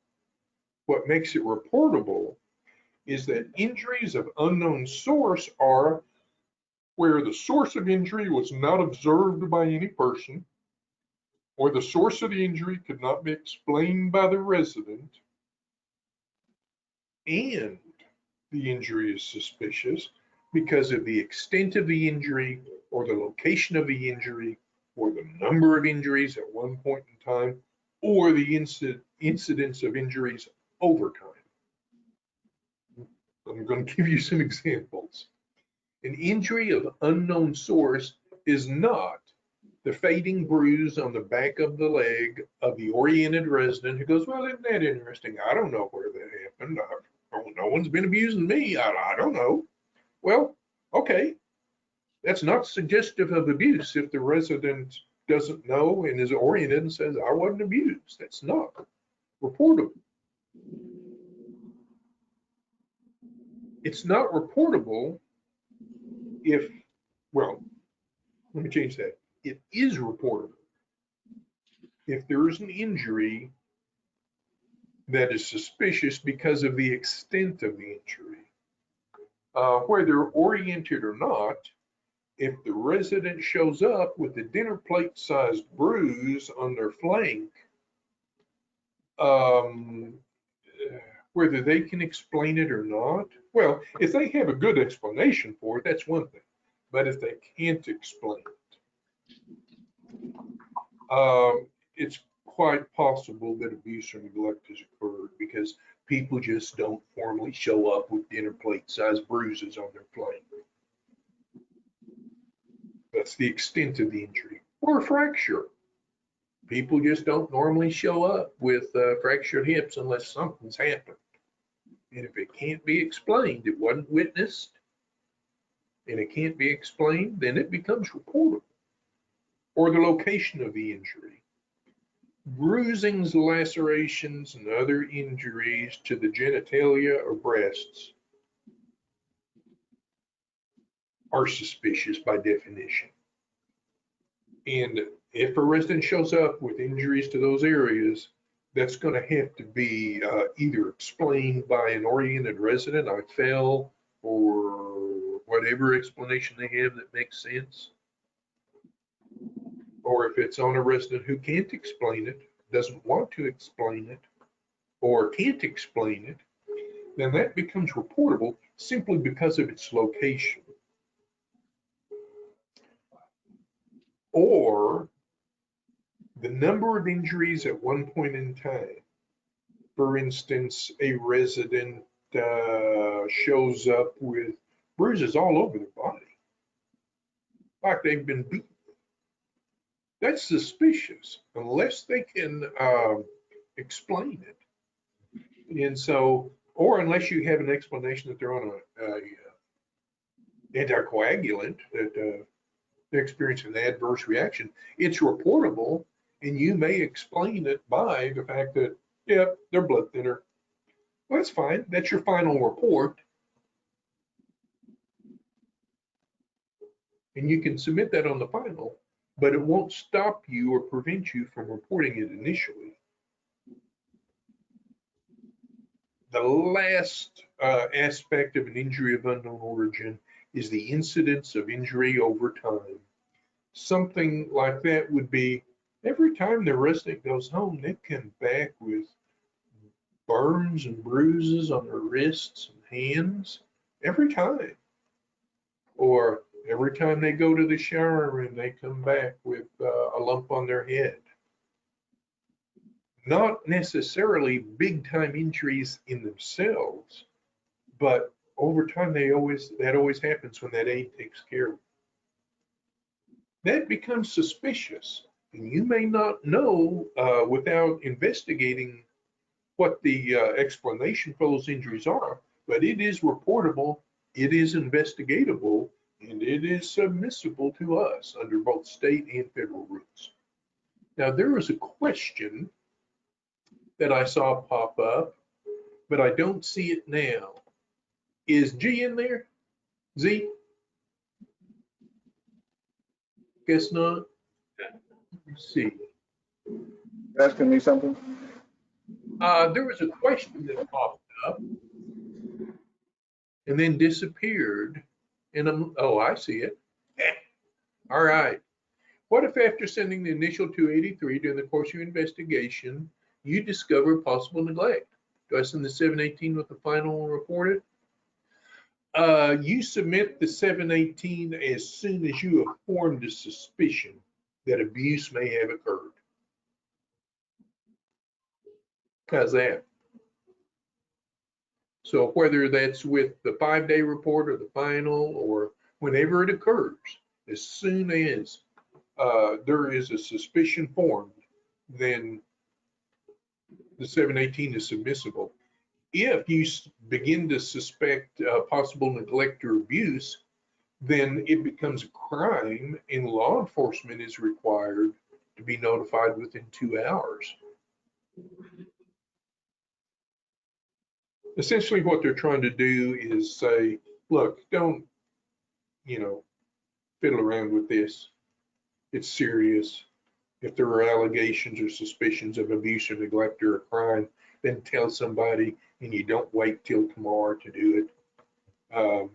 What makes it reportable is that injuries of unknown source are where the source of injury was not observed by any person, or the source of the injury could not be explained by the resident, and the injury is suspicious because of the extent of the injury, or the location of the injury, or the number of injuries at one point in time, or the incidence of injuries over time. I'm going to give you some examples. An injury of unknown source is not the fading bruise on the back of the leg of the oriented resident who goes, well, isn't that interesting? I don't know where that happened. No one's been abusing me. I don't know. Well, okay. That's not suggestive of abuse if the resident doesn't know and is oriented and says, I wasn't abused. That's not reportable. It's not reportable if, well, let me change that. It is reportable if there is an injury that is suspicious because of the extent of the injury. Whether oriented or not, if the resident shows up with a dinner plate sized bruise on their flank, whether they can explain it or not, well, if they have a good explanation for it, that's one thing. But if they can't explain it, it's quite possible that abuse or neglect has occurred because people just don't formally show up with dinner plate sized bruises on their plate. That's the extent of the injury. Or a fracture. People just don't normally show up with fractured hips unless something's happened. And if it can't be explained, it wasn't witnessed, and it can't be explained, then it becomes reportable. Or the location of the injury. Bruisings, lacerations, and other injuries to the genitalia or breasts are suspicious by definition. And if a resident shows up with injuries to those areas, that's going to have to be either explained by an oriented resident, I fell, or whatever explanation they have that makes sense. Or if it's on a resident who can't explain it, doesn't want to explain it, or can't explain it, then that becomes reportable simply because of its location. Or the number of injuries at one point in time. For instance, a resident shows up with bruises all over their body, like they've been beaten. That's suspicious unless they can explain it. And so, or unless you have an explanation that they're on a anticoagulant, that they're experiencing an adverse reaction, it's reportable, and you may explain it by the fact that, yeah, they're blood thinner. Well, that's fine. That's your final report. And you can submit that on the final, but it won't stop you or prevent you from reporting it initially. The last aspect of an injury of unknown origin is the incidence of injury over time. Something like that would be every time the resident goes home, they come back with burns and bruises on their wrists and hands every time. Or every time they go to the shower and they come back with a lump on their head. Not necessarily big time injuries in themselves, but over time that always happens when that aide takes care of it. That becomes suspicious, and you may not know without investigating what the explanation for those injuries are, but it is reportable, it is investigatable, and it is submissible to us under both state and federal rules. Now, there is a question that I saw pop up, but I don't see it now. Is G in there? Z? Guess not. Let's see. Asking me something? There was a question that popped up and then disappeared. And oh, I see it. All right. What if after sending the initial 283 during the course of your investigation, you discover possible neglect? Do I send the 718 with the final reported? You submit the 718 as soon as you have formed a suspicion that abuse may have occurred. How's that? So whether that's with the 5-day report or the final or whenever it occurs, as soon as there is a suspicion formed, then the 718 is submissible. If you begin to suspect possible neglect or abuse, then it becomes a crime and law enforcement is required to be notified within 2 hours. Essentially what they're trying to do is say, look, don't, fiddle around with this. It's serious. If there are allegations or suspicions of abuse or neglect or a crime, then tell somebody and you don't wait till tomorrow to do it.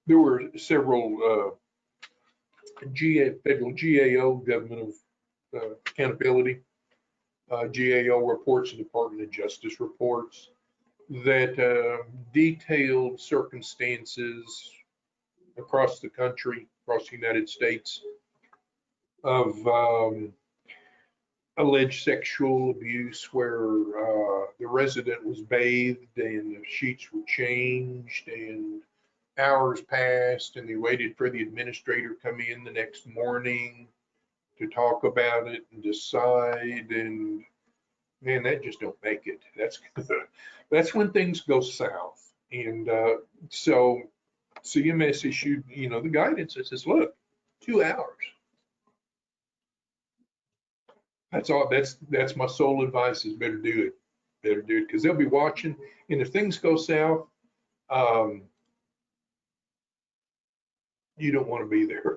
There were several federal GAO, Government of Accountability, GAO reports and Department of Justice reports that detailed circumstances across the country, across the United States, of alleged sexual abuse where the resident was bathed and the sheets were changed and hours passed and they waited for the administrator to come in the next morning to talk about it and decide, and man, that just don't make it. That's when things go south. And so CMS issued, the guidance that says, look, 2 hours. That's all. That's my sole advice is better do it. Better do it because they'll be watching. And if things go south, you don't want to be there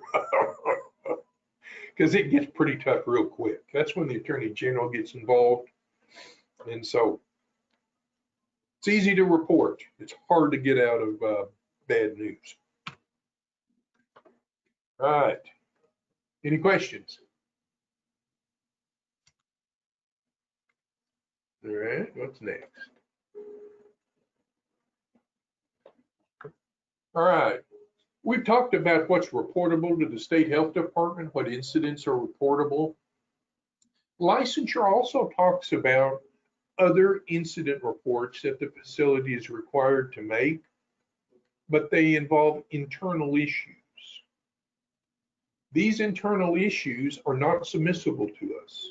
because it gets pretty tough real quick. That's when the Attorney General gets involved. And so it's easy to report. It's hard to get out of bad news. All right. Any questions? All right. What's next? All right. We've talked about what's reportable to the state health department, what incidents are reportable. Licensure also talks about other incident reports that the facility is required to make, but they involve internal issues. These internal issues are not submissible to us.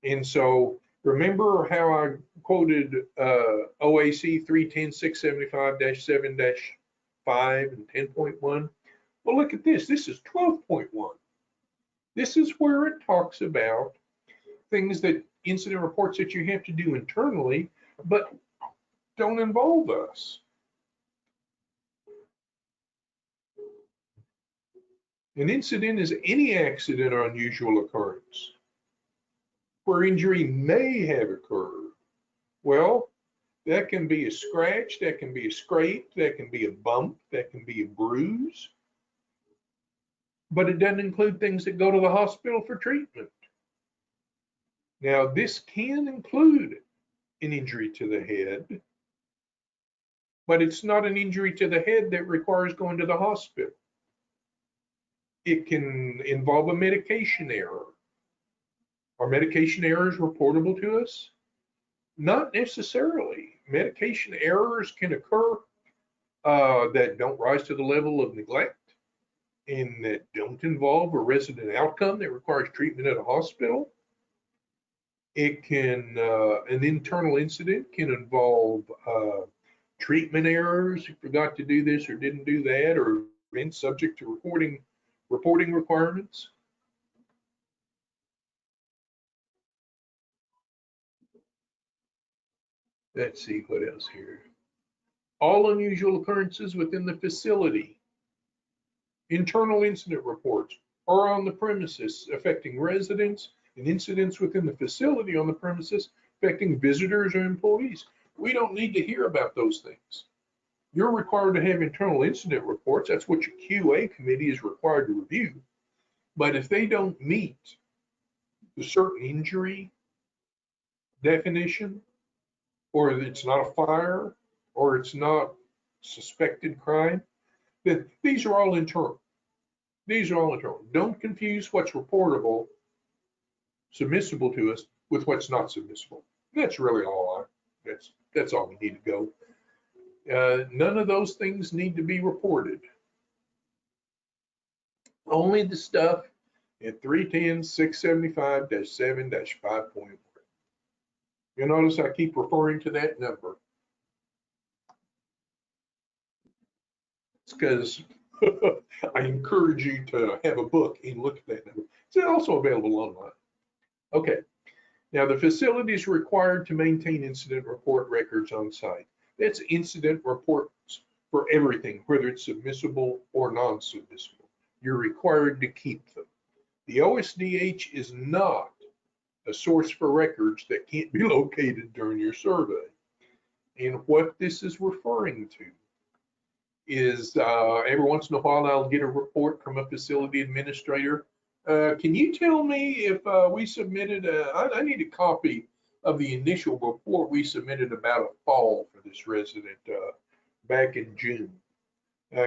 And so remember how I quoted OAC 310-675-7-5 and 10.1? Well, look at this. This is 12.1. This is where it talks about things that incident reports that you have to do internally, but don't involve us. An incident is any accident or unusual occurrence where injury may have occurred. Well, that can be a scratch, that can be a scrape, that can be a bump, that can be a bruise, but it doesn't include things that go to the hospital for treatment. Now, this can include an injury to the head, but it's not an injury to the head that requires going to the hospital. It can involve a medication error. Are medication errors reportable to us? Not necessarily. Medication errors can occur that don't rise to the level of neglect and that don't involve a resident outcome that requires treatment at a hospital. It can, an internal incident can involve treatment errors, you forgot to do this or didn't do that, or been subject to reporting requirements. Let's see what else here. All unusual occurrences within the facility. Internal incident reports are on the premises affecting residents and incidents within the facility on the premises affecting visitors or employees. We don't need to hear about those things. You're required to have internal incident reports. That's what your QA committee is required to review. But if they don't meet the certain injury definition, or it's not a fire, or it's not suspected crime, then these are all internal. These are all internal. Don't confuse what's reportable, submissible to us, with what's not submissible. That's really all that's all we need to go. None of those things need to be reported. Only the stuff at 310-675-7-5.1. You'll notice I keep referring to that number. It's because I encourage you to have a book and look at that number. It's also available online. Okay. Now, the facility is required to maintain incident report records on site. That's incident reports for everything, whether it's submissible or non-submissible. You're required to keep them. The OSDH is not a source for records that can't be located during your survey. And what this is referring to is every once in a while I'll get a report from a facility administrator. Can you tell me if we submitted, I need a copy of the initial report we submitted about a fall for this resident back in June.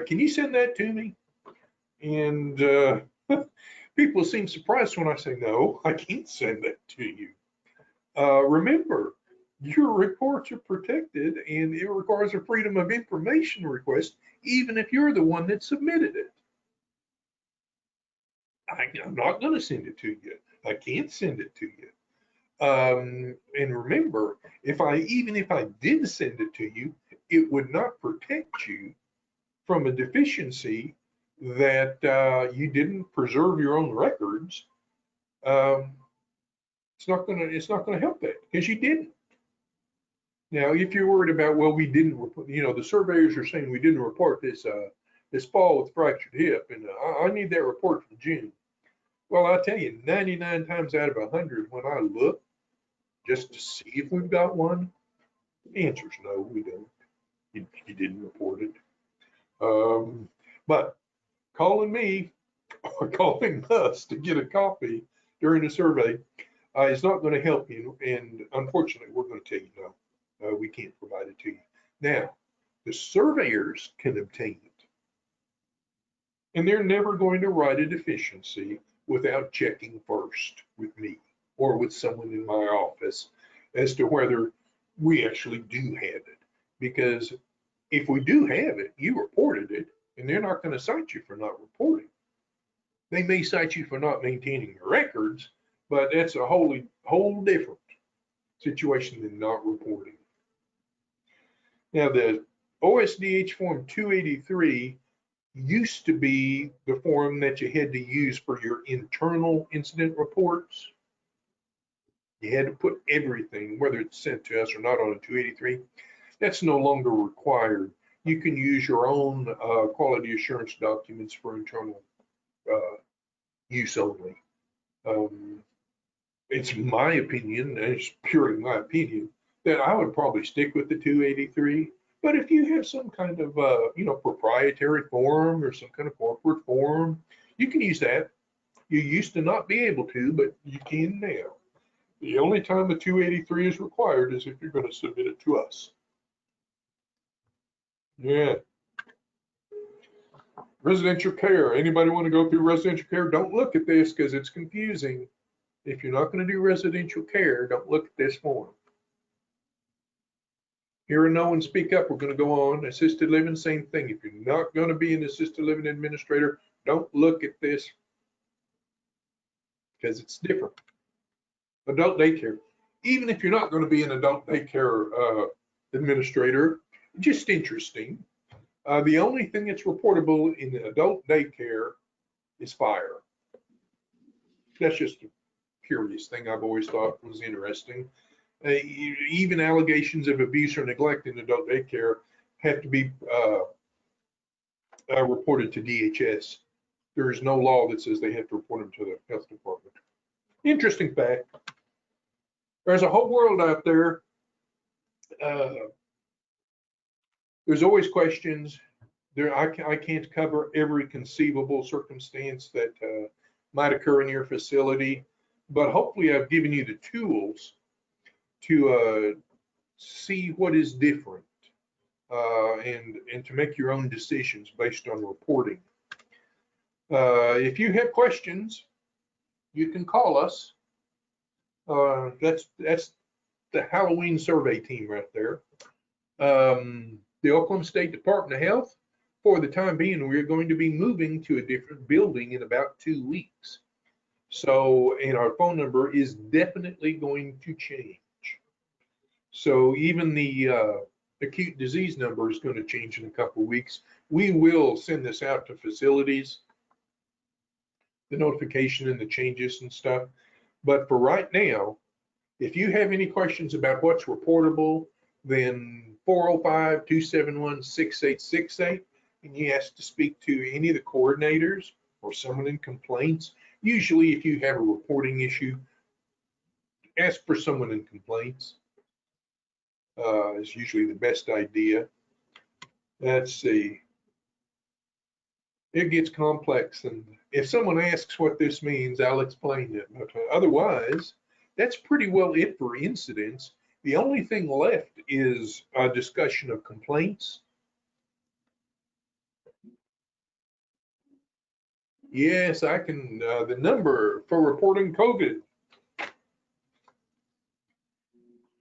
Can you send that to me? And People seem surprised when I say, no, I can't send that to you. Remember, your reports are protected and it requires a Freedom of Information request, even if you're the one that submitted it. I'm not going to send it to you. I can't send it to you. And remember, even if I did send it to you, it would not protect you from a deficiency that you didn't preserve your own records. It's not gonna help that because you didn't. Now, if you're worried about, well, we didn't report, the surveyors are saying we didn't report this fall with fractured hip, and I need that report from June. Well, I tell you, 99 times out of 100, when I look just to see if we've got one, the answer is no, we don't. You didn't report it. But calling me or calling us to get a copy during the survey is not going to help you. And unfortunately, we're going to tell you no, we can't provide it to you. Now, the surveyors can obtain it. And they're never going to write a deficiency without checking first with me or with someone in my office as to whether we actually do have it. Because if we do have it, you reported it, and they're not going to cite you for not reporting. They may cite you for not maintaining your records, but that's a whole different situation than not reporting. Now, the OSDH Form 283 used to be the form that you had to use for your internal incident reports. You had to put everything, whether it's sent to us or not, on a 283. That's no longer required. You can use your own quality assurance documents for internal use only. It's my opinion, and it's purely my opinion, that I would probably stick with the 283. But if you have some kind of, proprietary form or some kind of corporate form, you can use that. You used to not be able to, but you can now. The only time the 283 is required is if you're going to submit it to us. Yeah. Residential care. Anybody want to go through residential care? Don't look at this because it's confusing. If you're not going to do residential care, don't look at this form. Hear and know and speak up. We're going to go on. Assisted living, same thing. If you're not going to be an assisted living administrator, don't look at this because it's different. Adult daycare. Even if you're not going to be an adult daycare administrator, just interesting. The only thing that's reportable in adult daycare is fire. That's just a curious thing I've always thought was interesting. Even allegations of abuse or neglect in adult daycare have to be reported to DHS. There is no law that says they have to report them to the health department. Interesting fact. There's a whole world out there. There's always questions. I can't cover every conceivable circumstance that might occur in your facility, but hopefully I've given you the tools to see what is different and to make your own decisions based on reporting. If you have questions, you can call us. That's the Halloween survey team right there. The Oklahoma State Department of Health, for the time being, we're going to be moving to a different building in about 2 weeks. So, and our phone number is definitely going to change. So even the acute disease number is going to change in a couple of weeks. We will send this out to facilities, the notification and the changes and stuff. But for right now, if you have any questions about what's reportable, then 405-271-6868, and you ask to speak to any of the coordinators or someone in complaints. Usually if you have a reporting issue, ask for someone in complaints. Is usually the best idea. Let's see. It gets complex, and if someone asks what this means, I'll explain it. But otherwise, that's pretty well it for incidents. The only thing left is a discussion of complaints. Yes, I can. The number for reporting COVID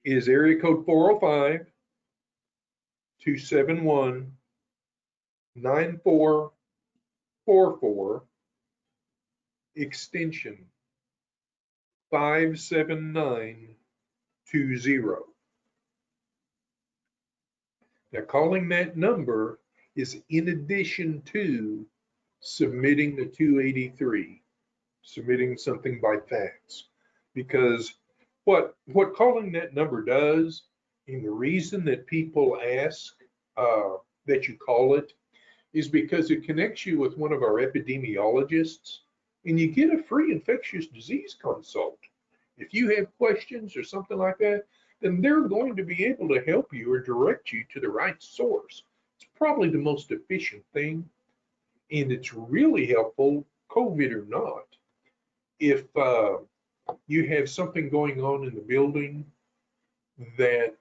is area code 405-271-9444, extension 57920. Now, calling that number is in addition to submitting the 283, submitting something by fax. Because what calling that number does, and the reason that people ask that you call it, is because it connects you with one of our epidemiologists, and you get a free infectious disease consult. If you have questions or something like that, then they're going to be able to help you or direct you to the right source. It's probably the most efficient thing, and it's really helpful, COVID or not. If you have something going on in the building that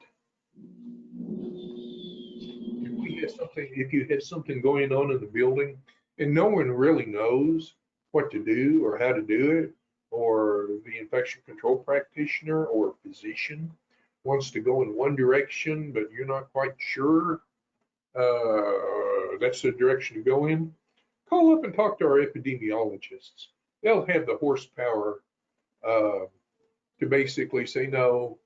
if you have something going on in the building and no one really knows what to do or how to do it, or the infection control practitioner or physician wants to go in one direction, but you're not quite sure that's the direction to go in, call up and talk to our epidemiologists. They'll have the horsepower to basically say, no,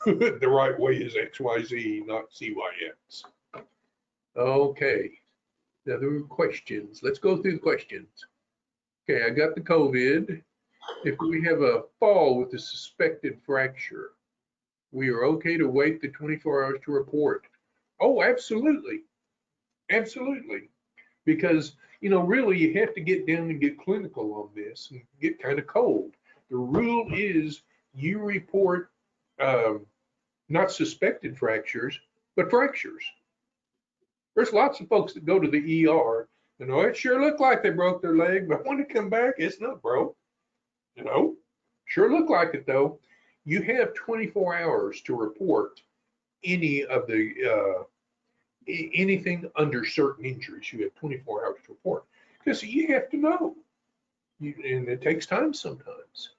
the right way is XYZ, not CYX. Okay, now there were questions. Let's go through the questions. Okay, I got the COVID. If we have a fall with a suspected fracture, we are okay to wait the 24 hours to report. Oh, absolutely. Absolutely. Because, really you have to get down and get clinical on this and get kind of cold. The rule is you report not suspected fractures, but fractures. There's lots of folks that go to the ER and it sure looked like they broke their leg, but when they come back, it's not broke. Sure look like it though. You have 24 hours to report any of the anything under certain injuries. You have 24 hours to report because you have to know, and it takes time sometimes.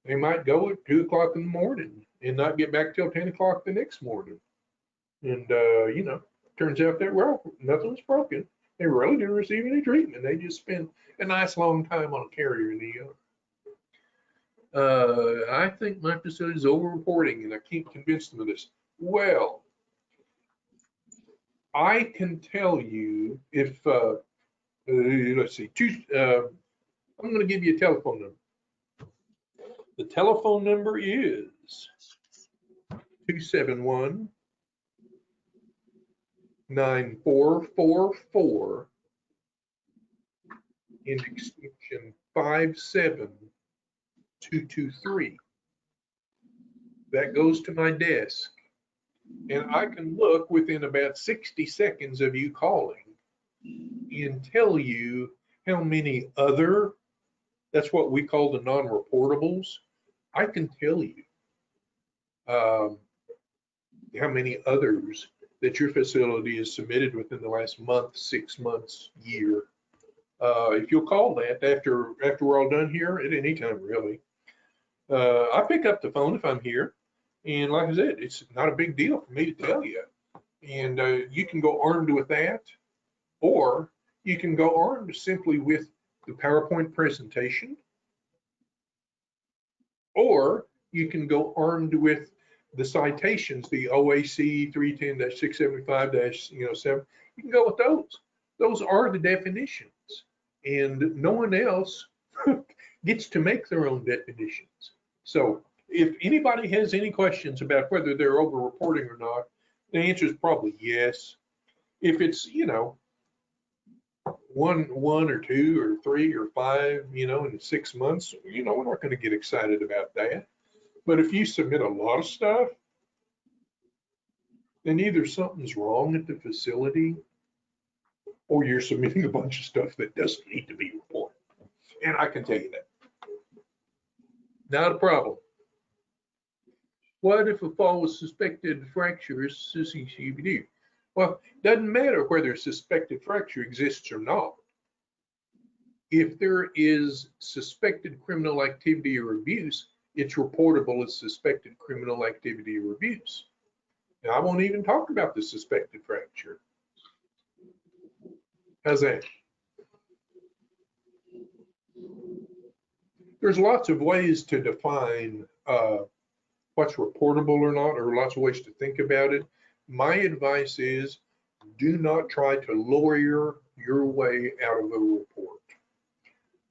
They might go at 2 o'clock in the morning and not get back till 10 o'clock the next morning, and turns out that nothing was broken. They really didn't receive any treatment. They just spent a nice long time on a carrier in the ER. I think my facility is over-reporting, and I can't convince them of this. Well, I can tell you if, let's see, I'm going to give you a telephone number. The telephone number is 271-9444 in extension 57223. That goes to my desk, and I can look within about 60 seconds of you calling and tell you how many other, that's what we call the non-reportables. I can tell you how many others that your facility has submitted within the last month, 6 months, year. If you'll call that after we're all done here, at any time really. I pick up the phone if I'm here, and like I said, it's not a big deal for me to tell you. And you can go armed with that, or you can go armed simply with the PowerPoint presentation, or you can go armed with the citations, the OAC 310-675-7. You can go with those. Those are the definitions, and no one else gets to make their own definitions. So if anybody has any questions about whether they're over-reporting or not, the answer is probably yes. If it's, one or two or three or five, in 6 months, we're not going to get excited about that. But if you submit a lot of stuff, then either something's wrong at the facility or you're submitting a bunch of stuff that doesn't need to be reported. And I can tell you that. Not a problem. What if a fall with suspected fracture is CCCBD? Well, it doesn't matter whether a suspected fracture exists or not. If there is suspected criminal activity or abuse, it's reportable as suspected criminal activity or abuse. Now, I won't even talk about the suspected fracture. How's that? There's lots of ways to define what's reportable or not, or lots of ways to think about it. My advice is do not try to lawyer your way out of a report.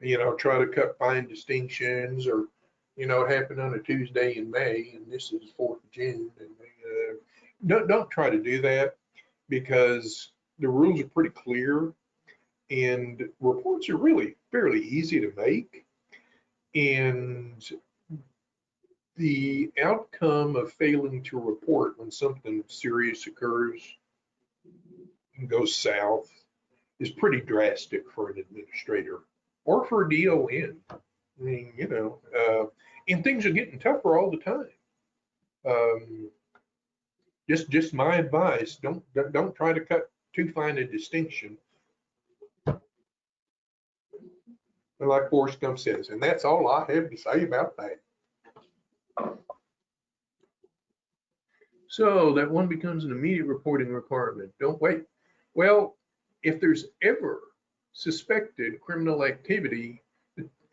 You know, try to cut fine distinctions, or, you know, it happened on a Tuesday in May and this is 4th of June. And don't try to do that, because the rules are pretty clear and reports are really fairly easy to make. And the outcome of failing to report when something serious occurs and goes south is pretty drastic for an administrator or for a DON. I mean, you know, and things are getting tougher all the time. Just my advice: don't try to cut too fine a distinction. Like Forrest Gump says, and that's all I have to say about that. So that one becomes an immediate reporting requirement. Don't wait. Well, if there's ever suspected criminal activity,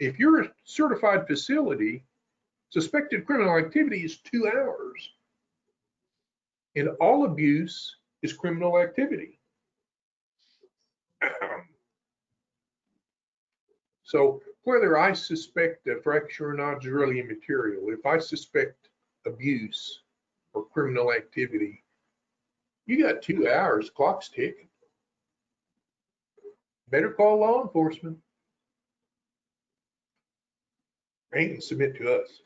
if you're a certified facility, suspected criminal activity is 2 hours. And all abuse is criminal activity. So whether I suspect a fracture or not is really immaterial. If I suspect abuse or criminal activity, you got 2 hours, clock's ticking. Better call law enforcement and submit to us.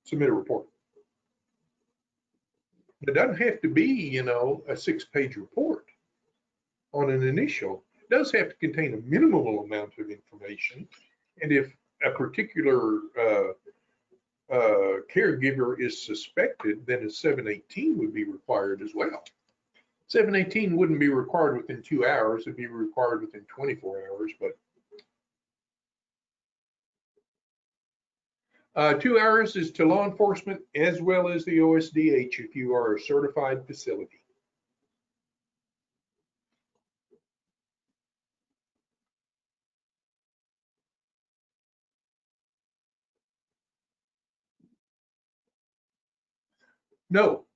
Submit a report. It doesn't have to be, you know, a 6-page report on an initial. It does have to contain a minimal amount of information. And if a particular caregiver is suspected, then a 718 would be required as well. 718 wouldn't be required within 2 hours. It'd be required within 24 hours, but 2 hours is to law enforcement as well as the OSDH if you are a certified facility. No,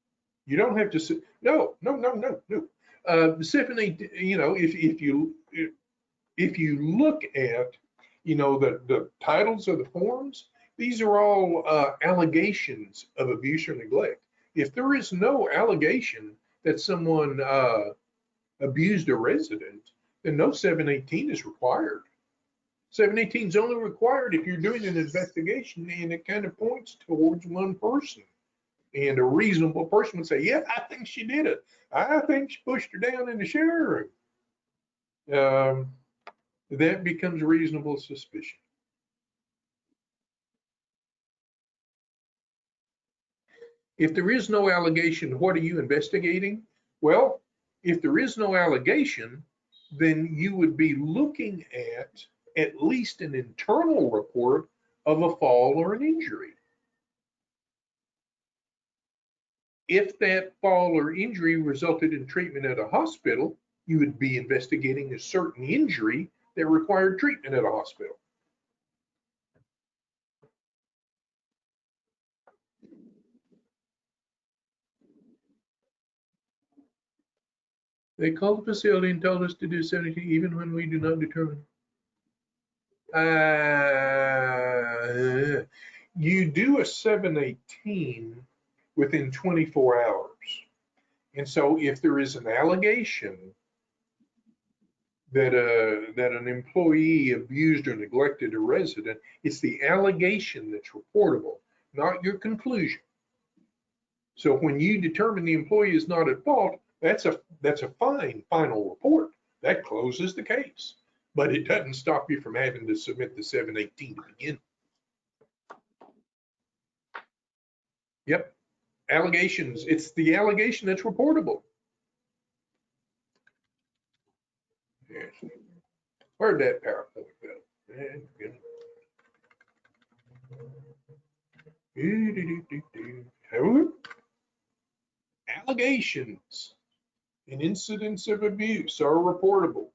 you don't have to. No. The 718, you know, if you look at, you know, the titles of the forms, these are all allegations of abuse or neglect. If there is no allegation that someone abused a resident, then no 718 is required. 718 is only required if you're doing an investigation and it kind of points towards one person. And a reasonable person would say, yeah, I think she did it. I think she pushed her down in the shower room. That becomes reasonable suspicion. If there is no allegation, what are you investigating? Well, if there is no allegation, then you would be looking at least an internal report of a fall or an injury. If that fall or injury resulted in treatment at a hospital, you would be investigating a certain injury that required treatment at a hospital. They called the facility and told us to do 70 even when we do not determine. You do a 718 within 24 hours. And so if there is an allegation that an employee abused or neglected a resident, it's the allegation that's reportable, not your conclusion. So when you determine the employee is not at fault, that's a fine final report. That closes the case, but it doesn't stop you from having to submit the 718 to begin. Yep, allegations. It's the allegation that's reportable. Yes. Where'd that PowerPoint go? Man, goodness. Allegations and incidents of abuse are reportable.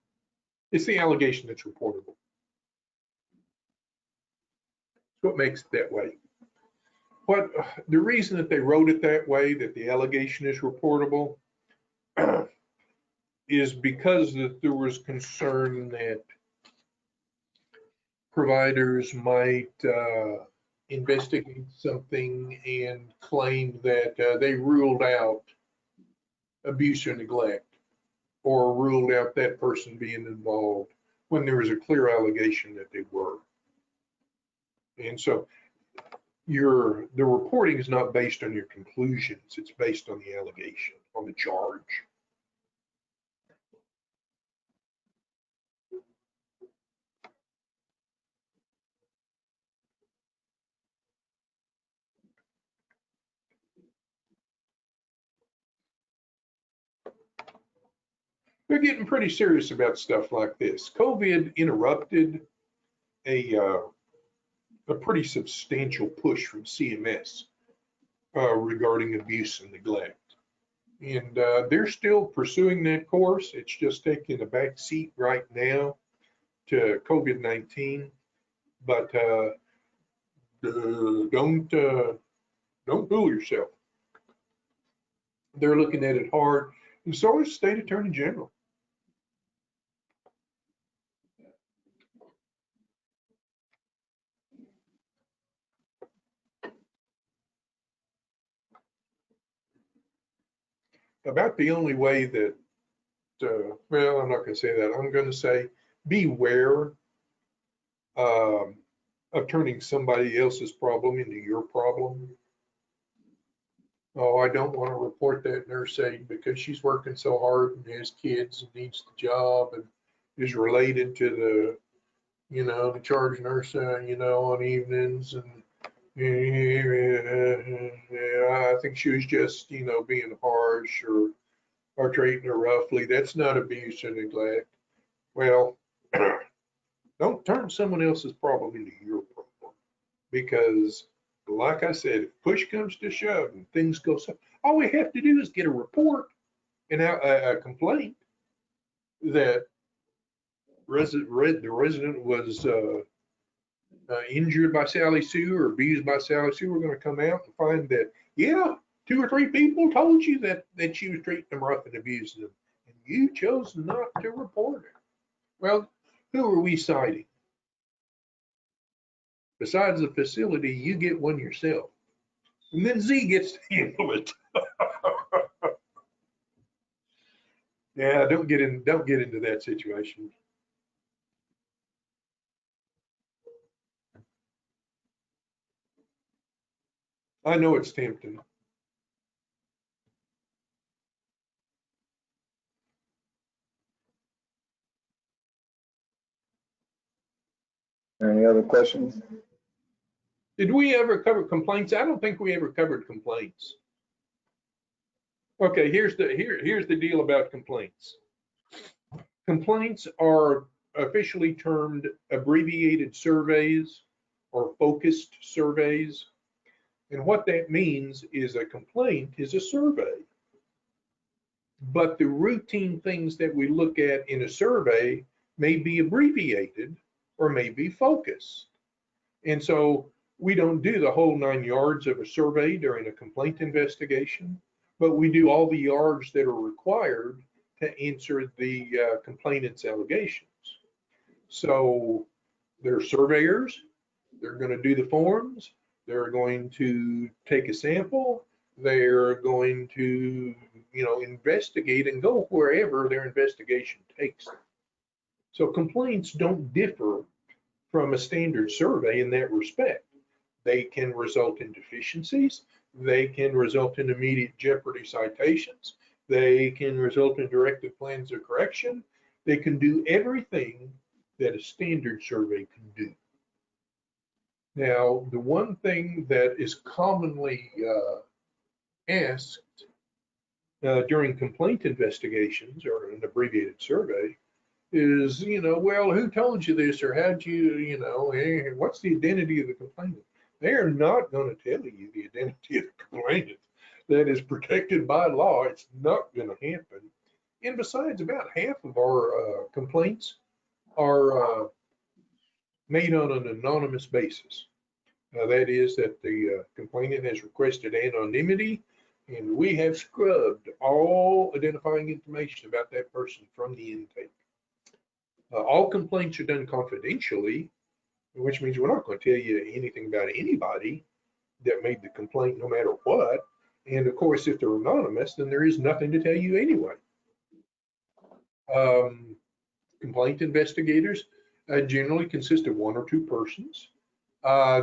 It's the allegation that's reportable. It's what makes it that way. The reason that they wrote it that way, that the allegation is reportable, is because that there was concern that providers might investigate something and claim that they ruled out abuse or neglect, or ruled out that person being involved when there was a clear allegation that they were. And so the reporting is not based on your conclusions, it's based on the allegation, on the charge. They're getting pretty serious about stuff like this. COVID interrupted a pretty substantial push from CMS regarding abuse and neglect. And they're still pursuing that course. It's just taking a back seat right now to COVID-19. But don't fool yourself. They're looking at it hard, and so is State Attorney General. About the only way that, well, I'm not going to say that. I'm going to say beware of turning somebody else's problem into your problem. Oh, I don't want to report that nurse aide because she's working so hard and has kids and needs the job and is related to the, the charge nurse, on evenings. And I think she was just, being harsh or treating her roughly. That's not abuse or neglect. Well, don't turn someone else's problem into your problem, because like I said, if push comes to shove and things go south, all we have to do is get a report and a complaint that the resident was injured by Sally Sue or abused by Sally Sue. We're going to come out and find that, yeah, 2 or 3 people told you that she was treating them rough and abusing them, and you chose not to report it. Well, who are we citing? Besides the facility, you get one yourself. And then Z gets to handle it. Yeah, don't get into that situation. I know it's tempting. Any other questions? Did we ever cover complaints? I don't think we ever covered complaints. Okay, here's the deal about complaints. Complaints are officially termed abbreviated surveys or focused surveys. And what that means is a complaint is a survey. But the routine things that we look at in a survey may be abbreviated or may be focused. And so we don't do the whole 9 yards of a survey during a complaint investigation, but we do all the yards that are required to answer the complainant's allegations. So they're surveyors, they're going to do the forms, they're going to take a sample, they're going to, investigate and go wherever their investigation takes them. So complaints don't differ from a standard survey in that respect. They can result in deficiencies. They can result in immediate jeopardy citations. They can result in directive plans of correction. They can do everything that a standard survey can do. Now, the one thing that is commonly asked during complaint investigations or an abbreviated survey is, well, who told you this, or how'd you, what's the identity of the complainant? They are not going to tell you the identity of the complainant. That is protected by law. It's not going to happen. And besides, about half of our complaints are made on an anonymous basis. That is that the complainant has requested anonymity, and we have scrubbed all identifying information about that person from the intake. All complaints are done confidentially, which means we're not going to tell you anything about anybody that made the complaint, no matter what. And of course, if they're anonymous, then there is nothing to tell you anyway. Complaint investigators generally consist of 1 or 2 persons.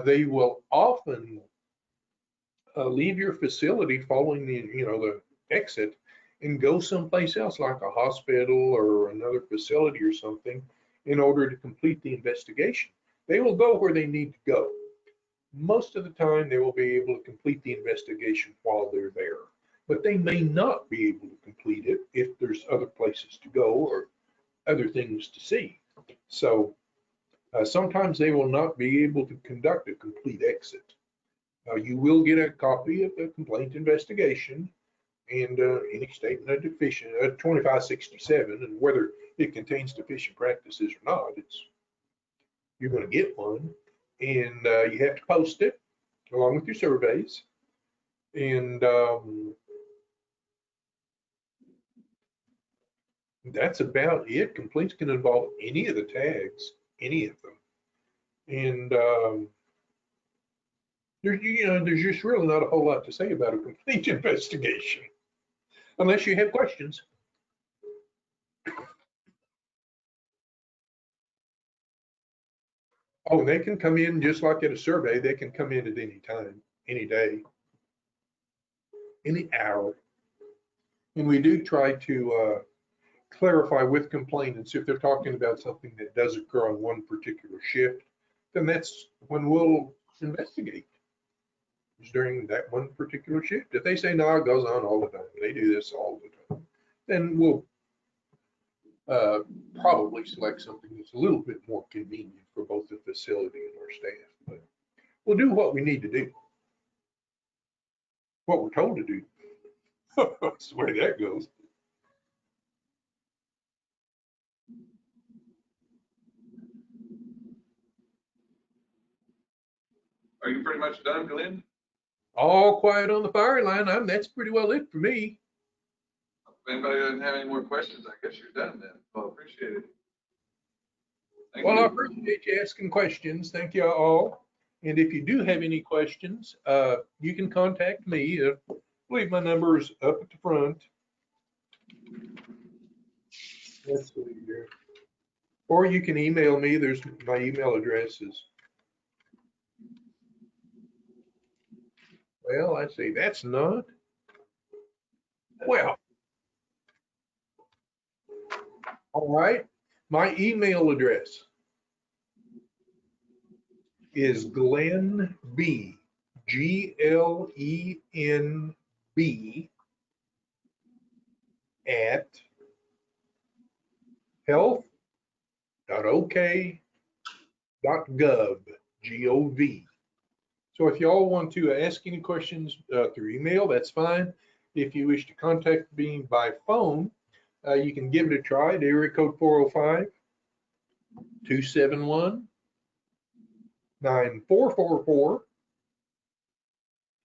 They will often leave your facility following the exit and go someplace else, like a hospital or another facility or something, in order to complete the investigation. They will go where they need to go. Most of the time, they will be able to complete the investigation while they're there, but they may not be able to complete it if there's other places to go or other things to see. So sometimes they will not be able to conduct a complete exit. You will get a copy of the complaint investigation and any statement of deficient 2567, and whether it contains deficient practices or not, you're going to get one, and you have to post it along with your surveys. And that's about it. Complaints can involve any of the tags, any of them. And there's just really not a whole lot to say about a complaint investigation, unless you have questions. Oh, and they can come in just like at a survey. They can come in at any time, any day, any hour. And we do try to clarify with complainants if they're talking about something that does occur on one particular shift, then that's when we'll investigate. It's during that one particular shift. If they say, no, it goes on all the time, they do this all the time, then we'll probably select something that's a little bit more convenient for both the facility and our staff. But we'll do what we need to do, what we're told to do. That's the way that goes. Are you pretty much done, Glenn? All quiet on the fire line. That's pretty well it for me. If anybody doesn't have any more questions, I guess you're done then. Well, appreciate it. Thank Well, you. I appreciate you asking questions. Thank you all. And if you do have any questions, you can contact me. I believe my number is up at the front. Let's see here. Or you can email me. There's my email addresses. Well, let's see. That's not. Well, all right. My email address is Glenn B, GLENB at health.ok.gov, G-O-V. So if y'all want to ask any questions through email, that's fine. If you wish to contact me by phone, you can give it a try at area code 405-271-9444,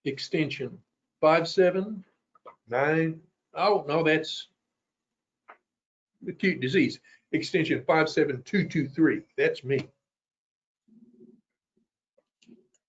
extension 579. Oh, no, that's acute disease, extension 57223. That's me.